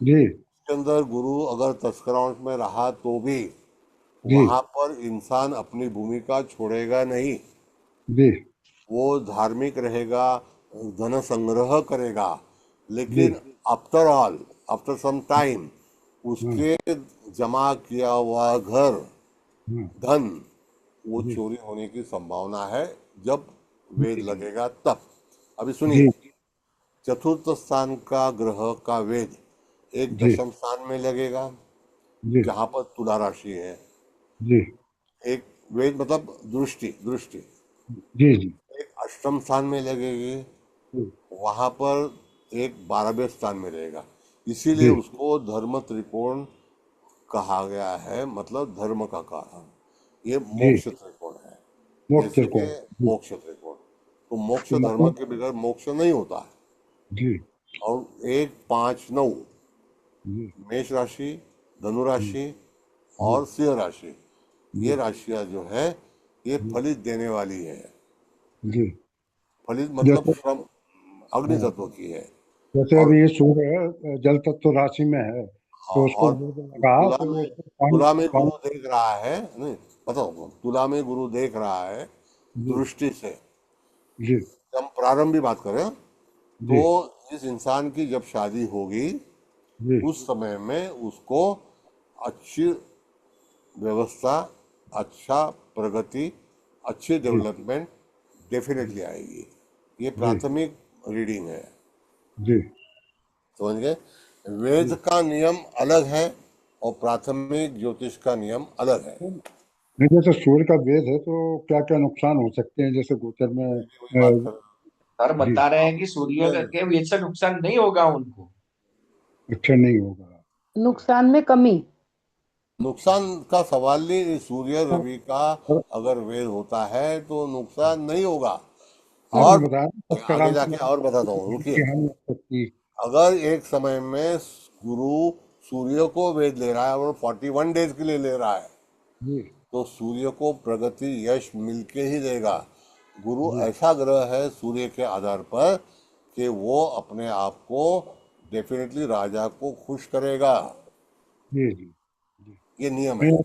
जी इसके अंदर गुरु अगर तस्करांश में रहा तो भी जी वहां पर इंसान अपनी भूमिका छोड़ेगा नहीं। जी वो धार्मिक रहेगा, धन संग्रह करेगा, जी। लेकिन after all, after some time, हाँ उसके जमा किया हुआ घर, हाँ धन, वो जी चोरी होने की संभावना है जब वेद जी लगेगा तब। अभी जी सुनिए, चतुर्थ स्थान का ग्रह का वेद एक जी दशम स्थान में लगेगा जी जहां पर तुला राशि है। जी एक वेद मतलब दृष्टि, दृष्टि जी जी एक अष्टम स्थान में लगेगी, जी वहां पर एक 12वें स्थान में रहेगा। इसीलिए जी उसको धर्म त्रिकोण कहा गया है, मतलब धर्म का कारण। ये जी। मोक्ष त्रिकोण है। मोक्ष जैसे कि त्रिकोण। जी। मोक्ष त्रिकोण, तो मोक्ष तो धर्म मतलब के बगैर मोक्ष नहीं होता है। जी और 1 5 9 जी मेष राशि, धनु राशि जी और सिंह राशि, जी ये राशियां जो है ये जी फलित देने वाली है। जी। फलित मतलब जैसे श्रम, अग्नि हाँ, तत्व की है। जैसे और अभी ये सूर्य जल तत्व राशि में है, हाँ, तो उसको और बोध लगा तुला तो में, उसको पानी तुला में गुरु पानी। देख रहा है, नहीं बताओ, तुला में गुरु देख रहा है जी दृष्टि से। जी हम प्रारंभ भी बात करें तो जी इस इंसान की जब शादी होगी जी उस समय में उसको अच्छी व्यवस्था, अच्छा प्रगति, अच्छी जी डेवलपमेंट डेफिनेटली आएगी। ये जी प्राथमिक रीडिंग है, जी समझ गए। वेद जी। का नियम अलग है और प्राथमिक ज्योतिष का नियम अलग है। नहीं, जैसे सूर्य का वेद है तो क्या क्या नुकसान हो सकते हैं, जैसे गोचर में वही बात कर, सर जी। बता रहे हैं कि सूर्य के वेद से नुकसान नहीं होगा उनको। अच्छा, नहीं होगा। नुकसान में कमी। नुकसान का सवाल नहीं, सूर्य और रवि का और अगर वेद होता है तो नुकसान नहीं होगा। आपने और बताया ना, आगे तस्करांश में जाके और बताता हूँ, की रुकिए। हानि हो सकती। अगर एक समय में गुरु सूर्य को वेद ले रहा है और 41 डेज के लिए ले रहा है, जी तो सूर्य को प्रगति यश मिलके ही देगा। गुरु जी ऐसा ग्रह है सूर्य के आधार पर कि वो अपने आप को डेफिनेटली राजा को खुश करेगा। जी जी जी। ये नियम है। नहीं,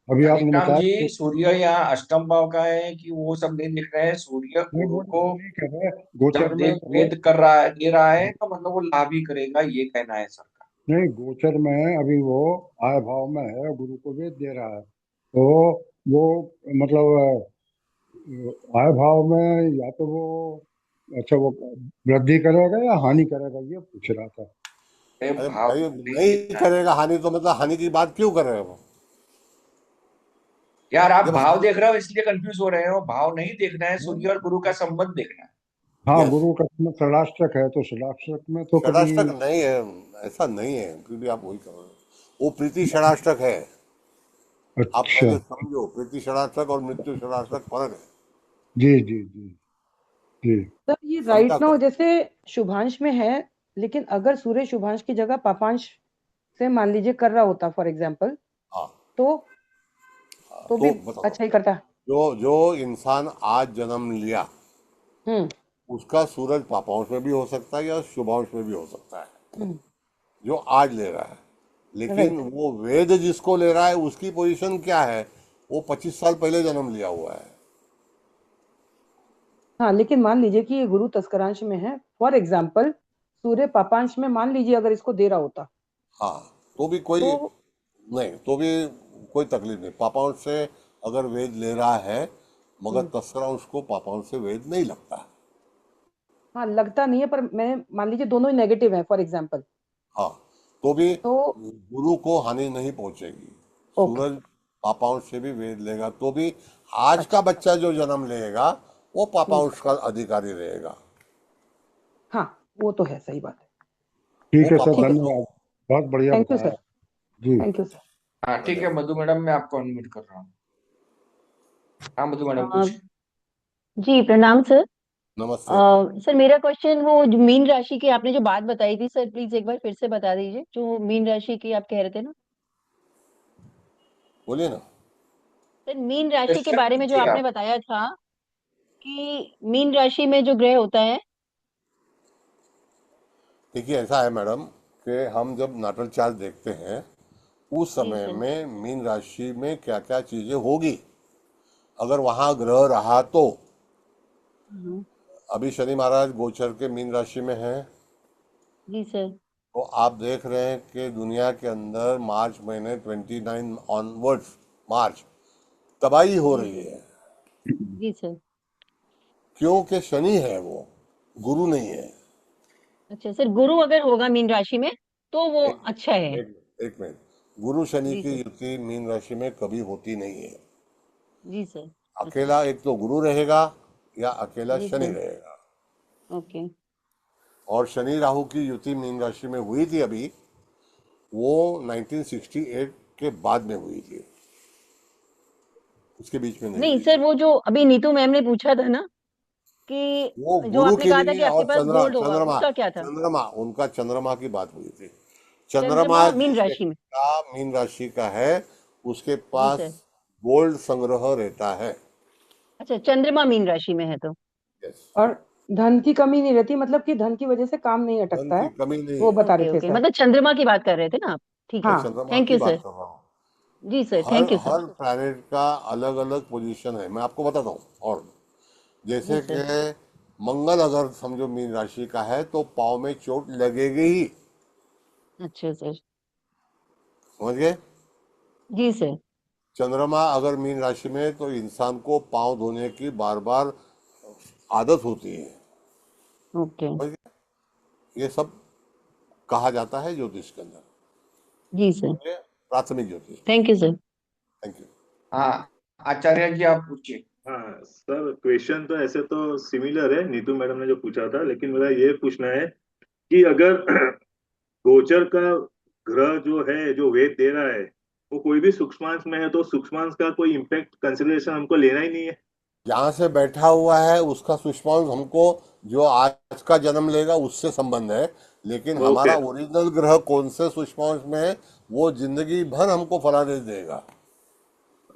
अभी आपने घनश्याम बताया जी, कि सूर्य यहाँ अष्टम भाव का है कि वो सब नहीं दिख रहे हैं। सूर्य नहीं, गुरु को वो नहीं कह रहे, गोचर जब में देव वो वेद कर रहा है, दे रहा है, तो मतलब वो लाभ ही करेगा, ये कहना है सर का। नहीं, गोचर में अभी वो आय भाव में है, गुरु को वेद दे रहा है, तो वो मतलब आय भाव में या तो वो, अच्छा, वो वृद्धि करेगा या हानि करेगा, ये पूछ रहा था। अरे अरे भाव भाई, नहीं नहीं देखना है करेगा हानि तो मतलब हानि की बात क्यों कर रहे हो? यार। आप जब भाव देख रहे हो इसलिए कंफ्यूज हो रहे हो। भाव नहीं देखना है, सूर्य और गुरु का संबंध देखना है। हाँ, यस, गुरु का समय षडाष्टक है, तो षडाष्टक में तो कभी। षडाष्टक नहीं है, ऐसा नहीं है, फिर भी आप वही कर रहे हो। वो प्रीति षडाष्टक है। आप अच्छा। पहले समझो, प्रीति षडाष्टक और मृत्यु षडाष्टक फर्क है। जी जी जी जी सर ये समझा राइट नाउ करो। जैसे शुभांश में है, लेकिन अगर सूर्य शुभांश की जगह पापांश से मान लीजिए कर रहा होता फॉर एग्जाम्पल, हाँ, तो तो तो भी बताओ, अच्छा ही करता। जो जो इंसान आज जन्म लिया हम्म उसका सूरज पापांश में भी हो सकता है या शुभांश में भी हो सकता है, हम्म। जो आज ले रहा है। लेकिन राइट। वो वेद जिसको ले रहा है उसकी पोजीशन क्या है? वो 25 साल पहले जन्म लिया हुआ है। हाँ, लेकिन मान लीजिए कि ये गुरु तस्करांश में है, फॉर एग्जाम्पल सूर्य पापांश में मान लीजिए अगर इसको दे रहा होता हाँ, तो भी कोई तो नहीं, तो भी कोई तकलीफ नहीं। पापांश से अगर वेद ले रहा है, मगर तस्करांश को पापांश से वेद नहीं लगता। हाँ लगता नहीं है, पर मैं मान लीजिए दोनों ही नेगेटिव है फॉर एग्जाम्पल, हाँ, तो भी तो गुरु को हानि नहीं पहुंचेगी। ओके, सूरज पापांश से भी वेद लेगा, तो भी आज का अच्छा, बच्चा जो जन्म लेगा वो पापांश का अधिकारी रहेगा। हाँ वो तो है, सही बात है। ठीक वो है सर, ठीक है, पापांश धन्यवाद, बहुत बढ़िया थैंक यू बताया। सर, जी थैंक यू सर। हाँ ठीक है धन्यवाद। मधु मैडम, मैं आपको अनम्यूट कर रहा हूँ। हाँ मधु मैडम अ, पूछिए। जी प्रणाम सर। नमस्ते। सर मेरा क्वेश्चन वो जो मीन राशि की आपने जो बात बताई थी सर, प्लीज एक बार फिर से बता दीजिए, जो मीन राशि की आप कह रहे थे ना बोलिए ना। सर, मीन राशि के क्वेश्चन बारे में जो पूछिए आपने आप। बताया था कि मीन राशि में जो ग्रह होता है। देखिए, ऐसा है मैडम कि हम जब नाटक चार्ट देखते हैं उस जी समय सर। में मीन राशि में क्या क्या चीजें होगी, अगर वहां ग्रह रहा तो। हाँ, अभी शनि महाराज गोचर के मीन राशि में हैं, जी सर। तो आप देख रहे हैं कि दुनिया के अंदर मार्च महीने 29 ऑनवर्ड्स, मार्च तबाही हो जी रही सर। है। जी सर। क्योंकि शनि है, वो गुरु नहीं है। अच्छा सर, गुरु अगर होगा मीन राशि में तो वो एक अच्छा है। एक मिनट, गुरु शनि जी की सर। युति मीन राशि में कभी होती नहीं है। जी सर। अच्छा। अकेला एक तो गुरु रहेगा या अकेला जी शनि सर। रहेगा। ओके। और शनि राहु की युति मीन राशि में हुई थी अभी, वो 1968 के बाद में हुई थी, उसके बीच में नहीं नहीं हुई सर, थी। वो जो अभी नीतू मैम ने पूछा था ना वो कि जो गुरु आपने की कहा था नहीं, कि आपके और पास गोल्ड होगा, चंद्रमा उसका क्या था? चंद्रमा उनका चंद्रमा की बात हुई थी। चंद्रमा चंद्रमा मीन जिस राशि में। व्यक्ति का मीन राशि का है, उसके जी पास सर। गोल्ड संग्रह रहता है। अच्छा, चंद्रमा मीन राशि में है तो। यस। और धन की कमी नहीं रहती, मतलब कि धन की वजह से काम नहीं धन अटकता की है, कमी नहीं वो है। बता ओके रहे थे ओके, सर। मतलब चंद्रमा की बात कर रहे थे ना आप। ठीक मैं है। हाँ, चंद्रमा थैंक की यू बात सर। कर रहा हूँ। जी सर, हर थैंक यू सर। हर प्लैनेट का अलग अलग पोजीशन है, मैं आपको बताता हूँ। और जी जैसे कि सर। मंगल अगर समझो मीन राशि का है तो पाँव में चोट लगेगी ही। अच्छा सर। समझ गए? जी सर। चंद्रमा अगर मीन राशि में है तो इंसान को पाँव धोने की बार बार आदत होती है। ओके। समझ गए? ये सब कहा जाता है ज्योतिष के अंदर। जी सर। ये प्राथमिक ज्योतिष। Thank you sir. Thank you. हाँ आचार्य जी आप पूछिए। हाँ सर, क्वेश्चन तो ऐसे तो सिमिलर है नीतू मैडम ने जो पूछा था, लेकिन मेरा ये पूछना है कि अगर गोचर का ग्रह जो है, जो वेद दे रहा है, वो कोई भी सूक्ष्मांश में है, तो सूक्ष्मांश का कोई इम्पैक्ट कंसिडरेशन हमको लेना ही नहीं है। जहाँ से बैठा हुआ है उसका सूक्ष्मांश हमको, जो आज का जन्म लेगा उससे संबंध है, लेकिन ओके। हमारा ओरिजिनल ग्रह कौन से सूक्ष्मांश में है वो जिंदगी भर हमको फलाने देगा।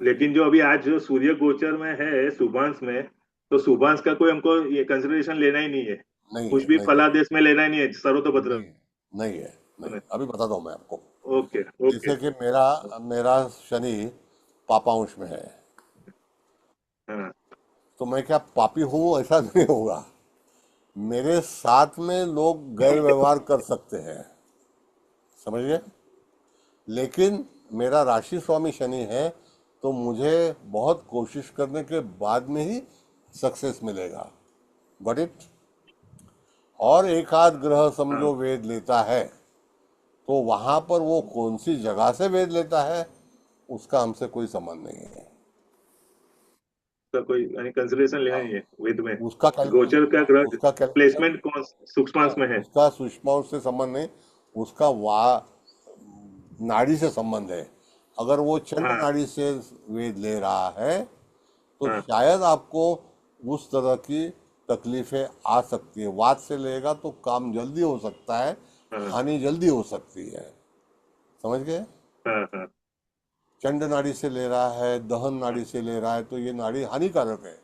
लेकिन जो अभी आज जो सूर्य गोचर में है शुभांश में, तो शुभांश का कोई हमको ये कंसिडरेशन लेना ही नहीं है। नहीं कुछ है, भी नहीं है, फलादेश में लेना ही नहीं है, सर्वतोभद्र नहीं है, नहीं है, नहीं। में। अभी बताता हूँ मैं आपको। Okay okay. जैसे कि मेरा मेरा शनि पापांश में है, हाँ। तो मैं क्या पापी हूँ? ऐसा नहीं होगा। मेरे साथ में लोग गैर व्यवहार कर सकते हैं, समझिए, लेकिन मेरा राशि स्वामी शनि है, तो मुझे बहुत कोशिश करने के बाद में ही सक्सेस मिलेगा। Got it? और एक आध ग्रह हाँ समझो वेद लेता है, तो वहां पर वो कौन सी जगह से वेद लेता है उसका हमसे कोई संबंध नहीं है। उसका कोई यानी कंसिडरेशन लेना हाँ, ही है वेद में। उसका गोचर का ग्रह उसका कैलकुलेशन, प्लेसमेंट कौन सूक्ष्मांश में है। उसका सूक्ष्मांश से संबंध नहीं, उसका नाड़ी से संबंध है। अगर वो चंड हाँ नाड़ी से वेद ले रहा है तो हाँ शायद आपको उस तरह की तकलीफें आ सकती है। वात से लेगा तो काम जल्दी हो सकता है, हाँ हानि जल्दी हो सकती है। समझ गए? हाँ हाँ। चंड नाड़ी से ले रहा है, दहन नाड़ी से ले रहा है, तो ये नाड़ी हानिकारक है।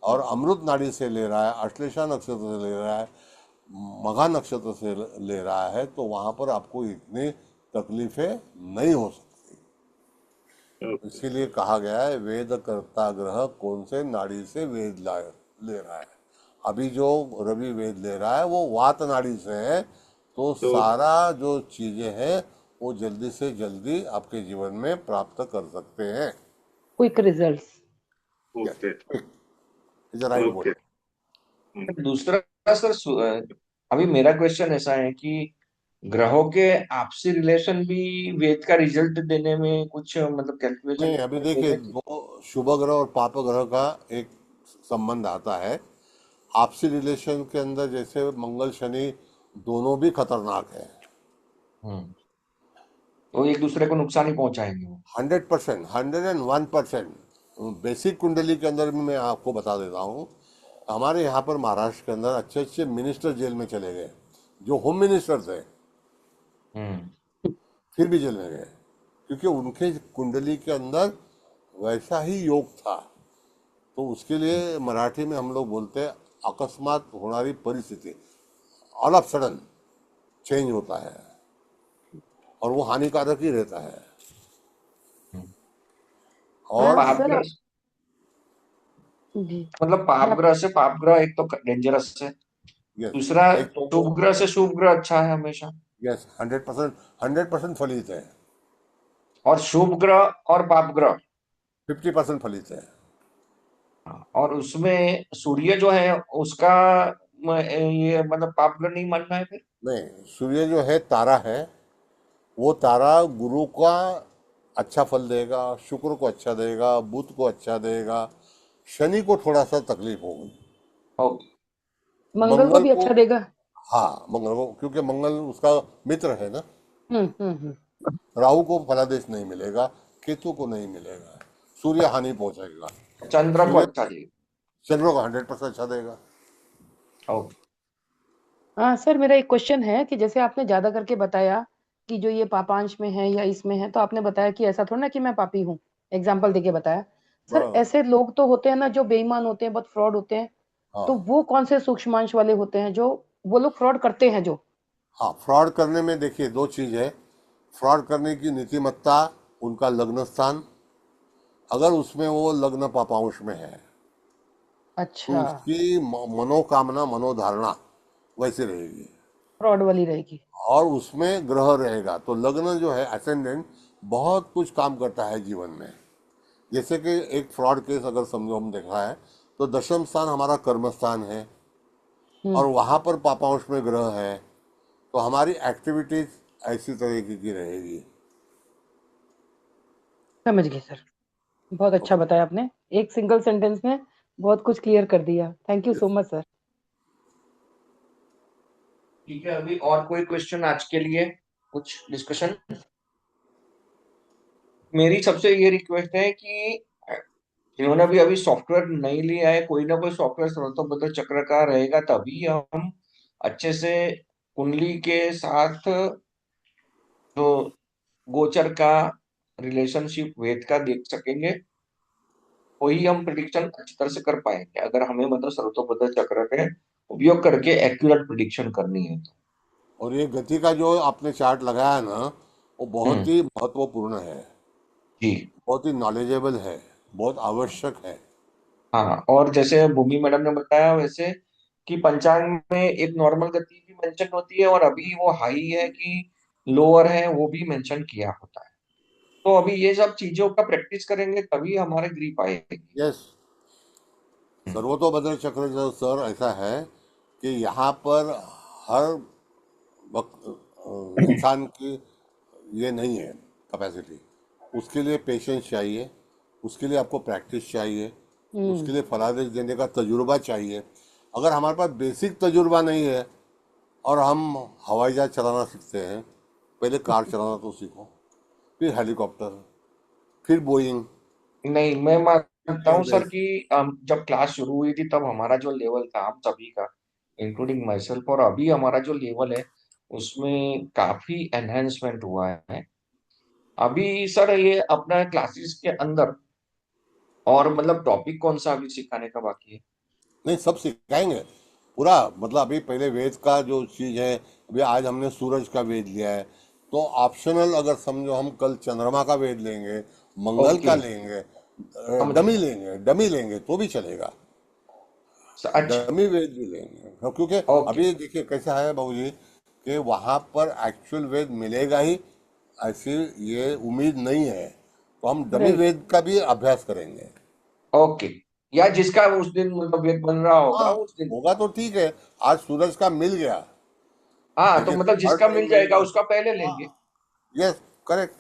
और अमृत नाड़ी से ले रहा है, अश्लेषा नक्षत्र से ले रहा है, मघा नक्षत्र से ले रहा है, तो वहां पर आपको इतनी तकलीफें नहीं हो सकती। ओके। इसीलिए कहा गया है वेद कर्ता ग्रह कौन से नाड़ी से ले रहा है। अभी जो रवि वेद ले रहा है वो वात नाड़ी से है, तो तो सारा जो चीजें हैं वो जल्दी से जल्दी आपके जीवन में प्राप्त कर सकते हैं। Quick results. Okay is right okay word. दूसरा सर, अभी मेरा क्वेश्चन ऐसा है कि ग्रहों के आपसी रिलेशन भी वेद का रिजल्ट देने में कुछ मतलब कैलकुलेशन नहीं, अभी देखिए देगा कि दो शुभ ग्रह और पाप ग्रह का एक संबंध आता है आपसी रिलेशन के अंदर। जैसे मंगल शनि दोनों भी खतरनाक है, तो एक दूसरे को नुकसान ही पहुंचाएंगे वो। 100%, 101%। बेसिक कुंडली के अंदर भी मैं आपको बता देता हूँ, हमारे यहाँ पर महाराष्ट्र के अंदर अच्छे अच्छे मिनिस्टर जेल में चले गए, जो होम मिनिस्टर थे फिर भी जेल में गए, क्योंकि उनके कुंडली के अंदर वैसा ही योग था। तो उसके लिए मराठी में हम लोग बोलते हैं अकस्मात होनारी परिस्थिति, ऑल ऑफ सडन चेंज होता है और वो हानिकारक ही रहता है। और हाँ पाप सर ग्रह जी मतलब मैं पाप आप- ग्रह से पाप ग्रह एक तो डेंजरस है, यस, दूसरा एक तो शुभ ग्रह से शुभ ग्रह अच्छा है हमेशा, यस 100% फलित है, और शुभ ग्रह और पाप ग्रह 50% फलित है। और उसमें सूर्य जो है उसका ये मतलब पाप ग्रह नहीं मानना है फिर। नहीं, सूर्य जो है तारा है, वो तारा गुरु का अच्छा फल देगा, शुक्र को अच्छा देगा, बुध को अच्छा देगा, शनि को थोड़ा सा तकलीफ होगी, और मंगल को मंगल भी को, अच्छा देगा। हाँ मंगल को, क्योंकि मंगल उसका मित्र है ना। हम्म। राहु को फलादेश नहीं मिलेगा, केतु को नहीं मिलेगा, सूर्य हानि पहुंचाएगा, चंद्र को सूर्य अच्छा देगा। चंद्र को 100% अच्छा देगा। और हाँ सर, मेरा एक क्वेश्चन है कि जैसे आपने ज्यादा करके बताया कि जो ये पापांश में है या इसमें है, तो आपने बताया कि ऐसा थोड़ा ना कि मैं पापी हूँ, एग्जाम्पल देके बताया। सर बराबर। ऐसे लोग तो होते हैं ना जो बेईमान होते हैं, बहुत फ्रॉड होते हैं, तो हाँ वो कौन से सूक्ष्मांश वाले होते हैं जो वो लोग फ्रॉड करते हैं जो? हाँ, फ्रॉड करने में देखिए दो चीज है। फ्रॉड करने की नीतिमत्ता, उनका लग्न स्थान, अगर उसमें वो लग्न पापांश में है तो अच्छा, उसकी मनोकामना मनोधारणा वैसे रहेगी, फ्रॉड वाली रहेगी। और उसमें ग्रह रहेगा तो लग्न जो है असेंडेंट बहुत कुछ काम करता है जीवन में। जैसे कि एक फ्रॉड केस अगर समझो हम देखा है, तो दशम स्थान हमारा कर्म स्थान है और वहां पर पापांश में ग्रह है, तो हमारी एक्टिविटीज ऐसी तरीके की रहेगी। समझ गए सर, बहुत अच्छा बताया आपने, एक सिंगल सेंटेंस में बहुत कुछ क्लियर कर दिया। Thank you so much sir. ठीक है, अभी और कोई क्वेश्चन आज के लिए कुछ डिस्कशन? मेरी सबसे ये रिक्वेस्ट है कि जिन्होंने भी अभी सॉफ्टवेयर नहीं लिया है, कोई ना कोई सॉफ्टवेयर स्रोतोबद्ध चक्र का रहेगा, तभी हम अच्छे से कुंडली के साथ जो गोचर का रिलेशनशिप वेद का देख सकेंगे, वही हम प्रिडिक्शन अच्छी तरह से कर पाएंगे, अगर हमें मतलब स्रोतोबद्ध चक्र के उपयोग करके एक्यूरेट प्रिडिक्शन करनी है तो। और ये गति का जो आपने चार्ट लगाया ना, वो बहुत हम्म। ही महत्वपूर्ण है, जी बहुत ही नॉलेजेबल है, बहुत आवश्यक है। हाँ, और जैसे भूमि मैडम ने बताया वैसे कि पंचांग में एक नॉर्मल गति भी मेंशन होती है, और अभी वो हाई है कि लोअर है वो भी मेंशन किया होता है। तो अभी ये सब चीजों का प्रैक्टिस करेंगे तभी हमारे ग्रिप आएगी। यस, सर्वतोभद्र चक्र जो सर ऐसा है कि यहाँ पर हर वक्त इंसान की ये नहीं है कैपेसिटी, उसके लिए पेशेंस चाहिए, उसके लिए आपको प्रैक्टिस चाहिए, उसके लिए फलादेश देने का तजुर्बा चाहिए। अगर हमारे पास बेसिक तजुर्बा नहीं है और हम हवाई जहाज चलाना सीखते हैं, पहले कार चलाना तो सीखो, फिर हेलीकॉप्टर, फिर बोइंग, नहीं, मैं मानता हूँ सर एयरबेस। कि जब क्लास शुरू हुई थी तब हमारा जो लेवल था हम सभी का, इंक्लूडिंग माई सेल्फ, और अभी हमारा जो लेवल है उसमें काफी एनहेंसमेंट हुआ है। अभी सर ये अपना क्लासेस के अंदर और मतलब टॉपिक कौन सा अभी सिखाने का बाकी है? नहीं, सब सिखाएंगे पूरा। मतलब अभी पहले वेद का जो चीज़ है, अभी आज हमने सूरज का वेद लिया है, तो ऑप्शनल अगर समझो हम कल चंद्रमा का वेद लेंगे, मंगल का ओके, लेंगे, समझ डमी गया। लेंगे, डमी लेंगे तो भी चलेगा। अच्छा, डमी वेद भी लेंगे, क्योंकि ओके, अभी देखिए कैसा है बाबूजी कि वहां पर एक्चुअल वेद मिलेगा ही ऐसी ये उम्मीद नहीं है, तो हम डमी राइट। वेद का भी अभ्यास करेंगे। ओके, या जिसका उस दिन मतलब वेद बन रहा होगा हाँ, उस दिन। होगा तो ठीक है, आज सूरज का मिल गया, हाँ, तो लेकिन मतलब हर जिसका टाइम मिल मिल जाएगा गया। उसका पहले हाँ, लेंगे। यस, करेक्ट,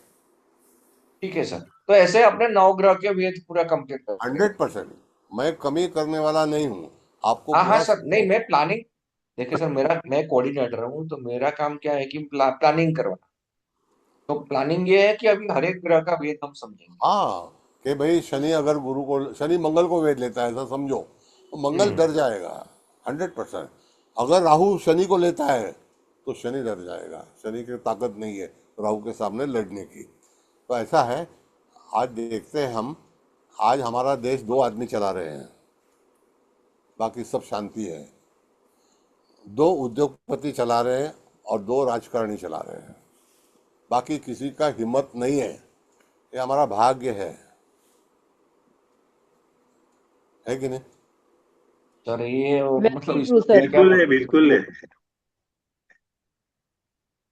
ठीक है सर, तो ऐसे अपने नवग्रह के वेद पूरा कंप्लीट करेंगे। 100%। मैं कमी करने वाला नहीं हूँ, आपको हाँ हाँ पूरा सर, नहीं मैं प्लानिंग, देखिए सर मैं कोऑर्डिनेटर हूँ, तो मेरा काम क्या है कि प्लानिंग करवाना। तो प्लानिंग ये है कि अभी हर एक ग्रह का वेद हम समझेंगे। हाँ, कि भाई शनि अगर गुरु को, शनि मंगल को वेद लेता है ऐसा समझो, तो मंगल हम्म, डर जाएगा 100%। अगर राहु शनि को लेता है तो शनि डर जाएगा, शनि की ताकत नहीं है राहु के सामने लड़ने की। तो ऐसा है, आज देखते हैं हम, आज हमारा देश 2 आदमी चला रहे हैं, बाकी सब शांति है। 2 उद्योगपति चला रहे हैं और 2 राजकारणी चला रहे हैं, बाकी किसी का हिम्मत नहीं है। ये हमारा भाग्य है कि नहीं? सर ये मतलब वेरी ट्रू इसमें सर। मैं क्या बिल्कुल है, बोलूं। बिल्कुल है।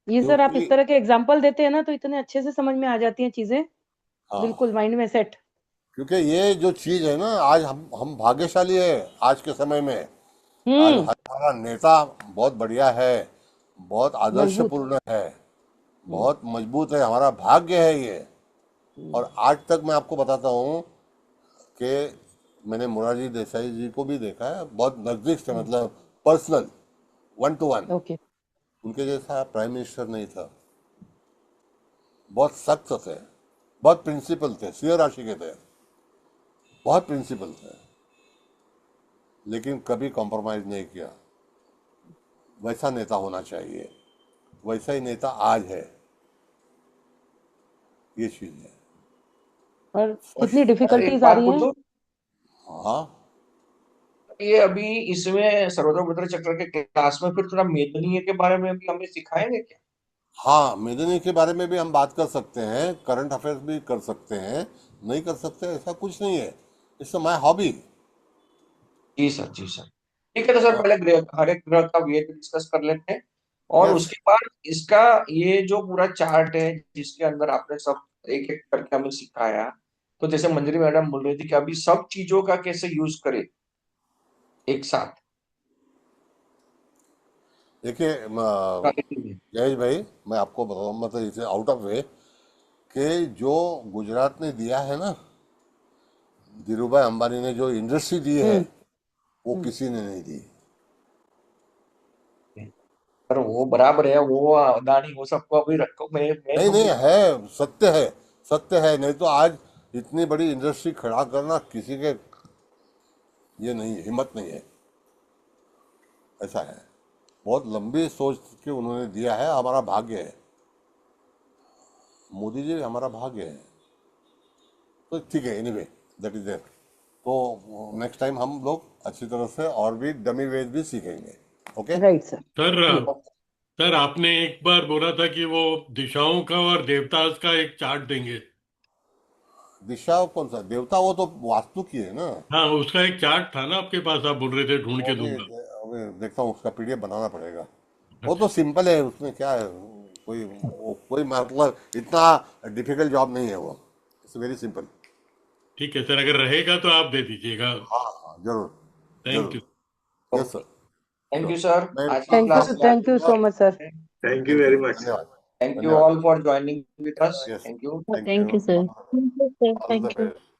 ये सर आप क्योंकि इस तरह के एग्जाम्पल देते हैं ना तो इतने अच्छे से समझ में आ जाती हैं चीजें, हाँ, बिल्कुल माइंड में सेट। क्योंकि ये जो चीज है ना, आज हम भाग्यशाली है आज के समय में। आज हम्म। हमारा नेता बहुत बढ़िया है, बहुत मजबूत। आदर्शपूर्ण है, हम्म। बहुत मजबूत है, हमारा भाग्य है ये। हम्म। और आज तक मैं आपको बताता हूँ कि मैंने मोरारजी देसाई जी को भी देखा है बहुत नजदीक से, मतलब पर्सनल, 1 to 1। ओके। उनके जैसा प्राइम मिनिस्टर नहीं था, बहुत सख्त थे, बहुत प्रिंसिपल थे, सिंह राशि के थे, बहुत प्रिंसिपल थे, लेकिन कभी कॉम्प्रोमाइज नहीं किया। वैसा नेता होना चाहिए, वैसा ही नेता आज है, ये चीज है। और और कितनी सर एक डिफिकल्टीज आ बात रही हैं। पूछूं, हाँ, ये अभी इसमें सर्वतोभद्र चक्र के क्लास में फिर थोड़ा मेदनीय के बारे में भी हमें सिखाएंगे क्या? हाँ, मेदिनी के बारे में भी हम बात कर सकते हैं, करंट अफेयर्स भी कर सकते हैं, नहीं कर सकते ऐसा कुछ नहीं है, इट्स माय हॉबी। जी सर, जी सर, ठीक है। तो सर पहले हर एक ग्रह का वेट डिस्कस कर लेते हैं, और यस, उसके बाद इसका ये जो पूरा चार्ट है जिसके अंदर आपने सब एक एक करके हमें सिखाया, तो जैसे मंजरी मैडम बोल रही थी कि अभी सब चीजों का कैसे यूज करें एक साथ। देखिए जयेश भाई, मैं आपको बताऊँ, मतलब इसे आउट ऑफ वे, कि जो गुजरात ने दिया है ना, धीरूभाई अंबानी ने जो इंडस्ट्री दी है, हम्म। वो किसी ने नहीं दी। पर वो बराबर है, वो अदानी वो सबको अभी रखो, मैं नहीं तो नहीं, है, सत्य है, सत्य है, नहीं तो आज इतनी बड़ी इंडस्ट्री खड़ा करना किसी के ये नहीं है, हिम्मत नहीं है, ऐसा है। बहुत लंबी सोच के उन्होंने दिया है, हमारा भाग्य है, मोदी जी हमारा भाग्य है। तो ठीक है, एनीवे, दैट इज देयर। तो नेक्स्ट टाइम हम लोग अच्छी तरह से और भी डमी वेज भी सीखेंगे। Okay, right sir. सर हम्म। सर आपने एक बार बोला था कि वो दिशाओं का और देवताओं का एक चार्ट देंगे। दिशा कौन सा देवता, वो तो वास्तु की है ना। हाँ, उसका एक चार्ट था ना आपके पास, आप बोल रहे थे ढूंढ वो के भी दूंगा। अभी देखता हूँ, उसका पीडीएफ बनाना पड़ेगा। वो अच्छा, तो सिंपल है, उसमें क्या है, कोई मतलब इतना डिफिकल्ट जॉब नहीं है वो, इट्स वेरी सिंपल। ठीक है सर, अगर रहेगा तो आप दे दीजिएगा। हाँ हाँ, जरूर, थैंक जरूर, you. Yes sir. Thank you sure, sir, मैं आज की क्लास में thank you so much sir. Thank you thank you, very much. धन्यवाद, थैंक यू धन्यवाद, all for joining with us, yes, thank you. Thank thank you, you sir. Thank you sir. All the thank you. Best.